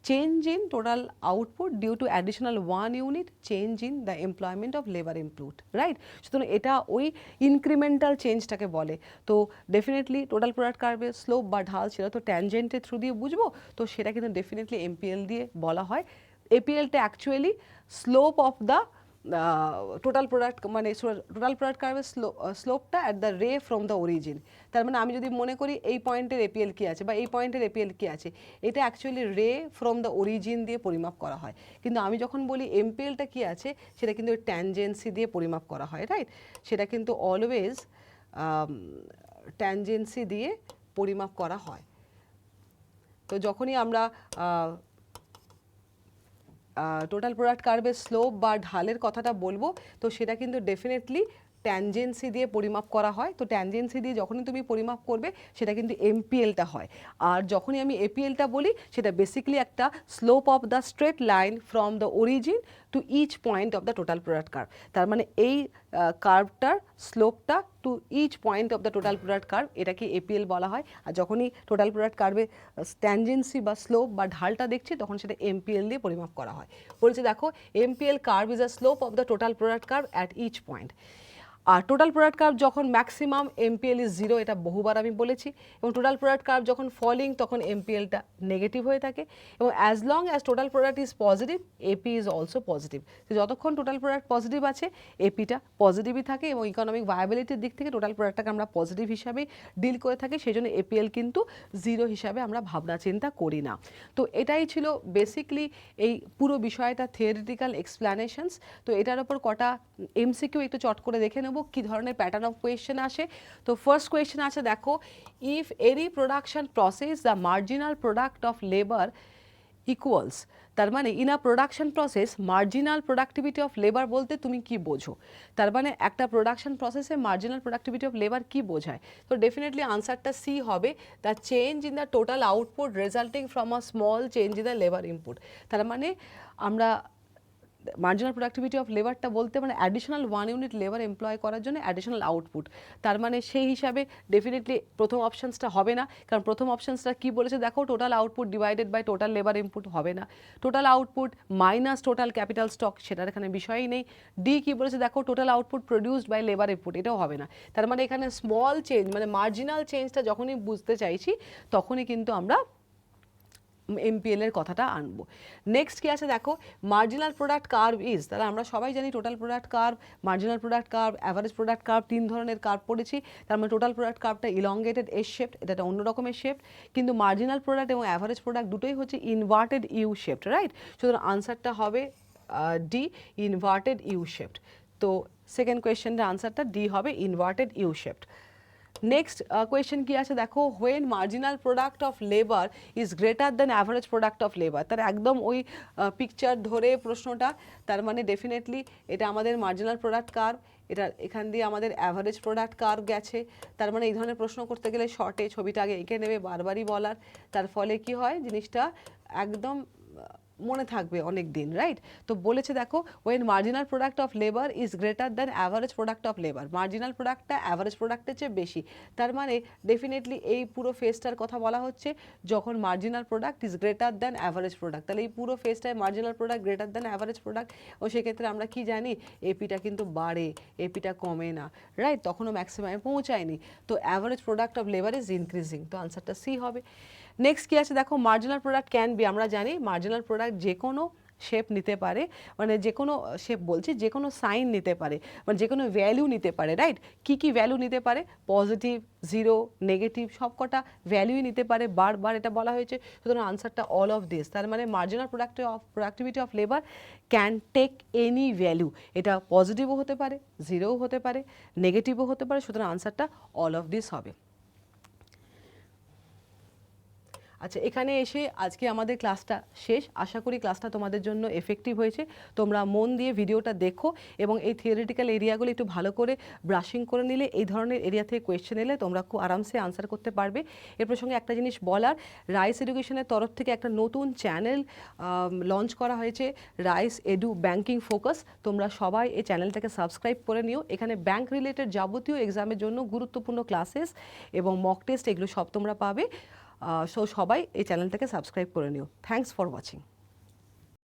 change in total output due to additional 1 unit change in the employment of labor input, right? সুতরাং এটা ওই ইনক্রিমেন্টাল চেঞ্জটাকে বলে। তো ডেফিনেটলি টোটাল প্রোডাক্ট কার্ভের স্লোপ বা ঢাল সেটা তো ট্যানজেন্টের থ্রু দিয়ে বুঝবো, তো সেটা কিন্তু ডেফিনেটলি এমপিএল দিয়ে বলা হয়। এপিএলটা actually slope of the total product, মানে টোটাল প্রোডাক্ট কার্ভের স্লোপটা at the ray from the origin. তার মানে আমি যদি মনে করি এই পয়েন্টের এপিএল কী আছে বা এই পয়েন্টের এপিএল কী আছে, এটা অ্যাকচুয়ালি রে ফ্রম দ্য অরিজিন দিয়ে পরিমাপ করা হয়। কিন্তু আমি যখন বলি এমপিএলটা কী আছে সেটা কিন্তু ট্যানজেন্সি দিয়ে পরিমাপ করা হয়, রাইট। সেটা কিন্তু অলওয়েজ ট্যানজেন্সি দিয়ে পরিমাপ করা হয়। তো যখনই আমরা টোটাল প্রোডাক্ট কার্ভের স্লোপ বা ঢালের কথাটা বলবো, তো সেটা কিন্তু ডেফিনেটলি ট্যানজেন্সি দিয়ে পরিমাপ করা হয়। তো ট্যানজেন্সি দিয়ে যখনই তুমি পরিমাপ করবে সেটা কিন্তু এমপিএলটা হয়। আর যখনই আমি এপিএলটা বলি সেটা বেসিক্যালি একটা slope of the straight line from the origin to each point of the total product curve. তার মানে এই কার্ভটার স্লোপটা to each point of the total product curve, এটাকে এপিএল বলা হয়। আর যখনই টোটাল প্রোডাক্ট কার্ভে ট্যানজেন্সি বা স্লোপ বা ঢালটা দেখছি তখন সেটা এমপিএল দিয়ে পরিমাপ করা হয়। বলছে দেখো MPL curve is a slope of the total product curve at each point. আর টোটাল প্রোডাক্ট কার্ভ যখন ম্যাক্সিমাম এমপিএল ইজ 0, এটা বহুবার আমি বলেছি, এবং টোটাল প্রোডাক্ট কার্ভ যখন ফলিং তখন এমপিএলটা নেগেটিভ হয়ে থাকে, এবং as long as total product is positive AP is also positive. তো যতক্ষণ টোটাল প্রোডাক্ট পজিটিভ আছে এপিটা পজিটিভই থাকে, এবং ইকোনমিক ভায়াবিলিটির দিক থেকে টোটাল প্রোডাক্টটাকে আমরা পজিটিভ হিসাবেই ডিল করে থাকি, সেই জন্য এপিএল কিন্তু 0 হিসাবে আমরা ভাবনা চিন্তা করি না। তো এটাই ছিল বেসিকলি এই পুরো বিষয়টা থিওরিটিক্যাল এক্সপ্লানেশনস। তো এটার ওপর কটা এমসিকিউ একটু চট করে দেখে নেব কী ধরনের প্যাটার্ন অফ কোয়েশ্চেন আসে। তো ফার্স্ট কোয়েশ্চেন আছে, দেখো, if any production process the marginal product of labour equals, তার মানে in a production process marginal productivity of labour বলতে তুমি কি বোঝো? তার মানে একটা প্রোডাকশন প্রসেসে মার্জিনাল প্রোডাক্টিভিটি অফ লেবার কি বোঝায়? তো ডেফিনেটলি আনসারটা সি হবে, the change in the total output resulting from a small change in the labour input. তার মানে আমরা মার্জিনাল প্রোডাক্টিভিটি অফ লেবারটা বলতে মানে অ্যাডিশনাল 1 ইউনিট লেবার এমপ্লয় করার জন্য অ্যাডিশনাল আউটপুট। তার মানে সেই হিসাবে ডেফিনেটলি প্রথম অপশানসটা হবে না, কারণ প্রথম অপশানসটা কি বলেছে দেখো, total output divided by total labour input হবে না, total output minus total capital stock, সেটার এখানে বিষয়ই নেই। ডি কি বলেছে দেখো, total output produced by labour input, এটাও হবে না। তার মানে এখানে স্মল চেঞ্জ মানে মার্জিনাল চেঞ্জটা যখনই বুঝতে চাইছি তখনই কিন্তু আমরা এমপিএল এর কথাটা আনবো। নেক্সট কি আছে দেখো, মার্জিনাল প্রোডাক্ট কার্ভ ইজ, তাহলে আমরা সবাই জানি total product curve, marginal product curve, average product curve, 3 ধরনের কার্ভ পড়েছি। তার মানে টোটাল প্রোডাক্ট কার্ভটা ইলংগেটেড এস শেপড, এটা অন্য রকমের শেপ, কিন্তু মার্জিনাল প্রোডাক্ট এবং অ্যাভারেজ প্রোডাক্ট দুটোই হচ্ছে ইনভার্টেড ইউ শেপড, রাইট? সুতরাং আনসারটা হবে ডি, ইনভার্টেড ইউ শেপড। তো সেকেন্ড কোয়েশ্চেনের আনসারটা ডি হবে, inverted U shaped. Next question কি আছে দেখো, when marginal product of labour is greater then average product of labour, তার একদম ওই পিকচার ধরে প্রশ্নটা। তার মানে ডেফিনেটলি এটা আমাদের মার্জিনাল প্রোডাক্ট কার্ভ, এটা এখান দিয়ে আমাদের অ্যাভারেজ প্রোডাক্ট কার্ভ গেছে। তার মানে এই ধরনের প্রশ্ন করতে গেলে শর্টে ছবিটা আগে এঁকে নেবে, বারবারই বলার, তার ফলে কি হয় জিনিসটা একদম মনে থাকবে অনেক দিন, রাইট? তো বলেছে দেখো, when marginal product of labour is greater than average product of labour, marginal প্রোডাক্টটা অ্যাভারেজ প্রোডাক্টের চেয়ে বেশি। তার মানে ডেফিনেটলি এই পুরো ফেজটার কথা বলা হচ্ছে যখন marginal product is greater than average product, তাহলে এই পুরো ফেজটায় marginal product greater than average product, ও সেক্ষেত্রে আমরা কি জানি, এপিটা কিন্তু বাড়ে, এপিটা কমে না, রাইট? তখনও ম্যাক্সিমামে পৌঁছায়নি, তো average product of labour is increasing, তো আনসারটা সি হবে। নেক্সট কি আছে দেখো, মার্জিনাল প্রোডাক্ট ক্যান বি, আমরা জানি মার্জিনাল প্রোডাক্ট যে কোনো শেপ নিতে পারে, মানে যে কোনো শেপ বলছি, যে কোনো সাইন নিতে পারে, মানে যে কোনো ভ্যালু নিতে পারে, রাইট? কি কি ভ্যালু নিতে পারে, পজিটিভ, জিরো, নেগেটিভ, সব কটা ভ্যালুই নিতে পারে, বারবার এটা বলা হয়েছে। সুতরাং আনসারটা অল অফ দিস, তার মানে marginal productivity of labour can take any value, এটা পজিটিভও হতে পারে, জিরোও হতে পারে, নেগেটিভও হতে পারে, সুতরাং আনসারটা অল অফ দিস হবে। আচ্ছা, এখানে এসে আজকে আমাদের ক্লাসটা শেষ। আশা করি ক্লাসটা তোমাদের জন্য এফেক্টিভ হয়েছে। তোমরা মন দিয়ে ভিডিওটা দেখো এবং এই থিওরিটিক্যাল এরিয়াগুলো একটু ভালো করে ব্রাশিং করে নিলে এই ধরনের এরিয়া থেকে কোয়েশ্চেন এলে তোমরা খুব আরামসে আনসার করতে পারবে। এর প্রসঙ্গে একটা জিনিস বলার, রাইস এডুকেশনের তরফ থেকে একটা নতুন চ্যানেল লঞ্চ করা হয়েছে, রাইস এডু ব্যাংকিং ফোকাস। তোমরা সবাই এই চ্যানেলটাকে সাবস্ক্রাইব করে নিও। এখানে ব্যাংক রিলেটেড যাবতীয় এক্সামের জন্য গুরুত্বপূর্ণ ক্লাসেস এবং মক টেস্ট এগুলো সব তোমরা পাবে। সো সবাই এই চ্যানেলটাকে সাবস্ক্রাইব করে নিও। Thanks for watching.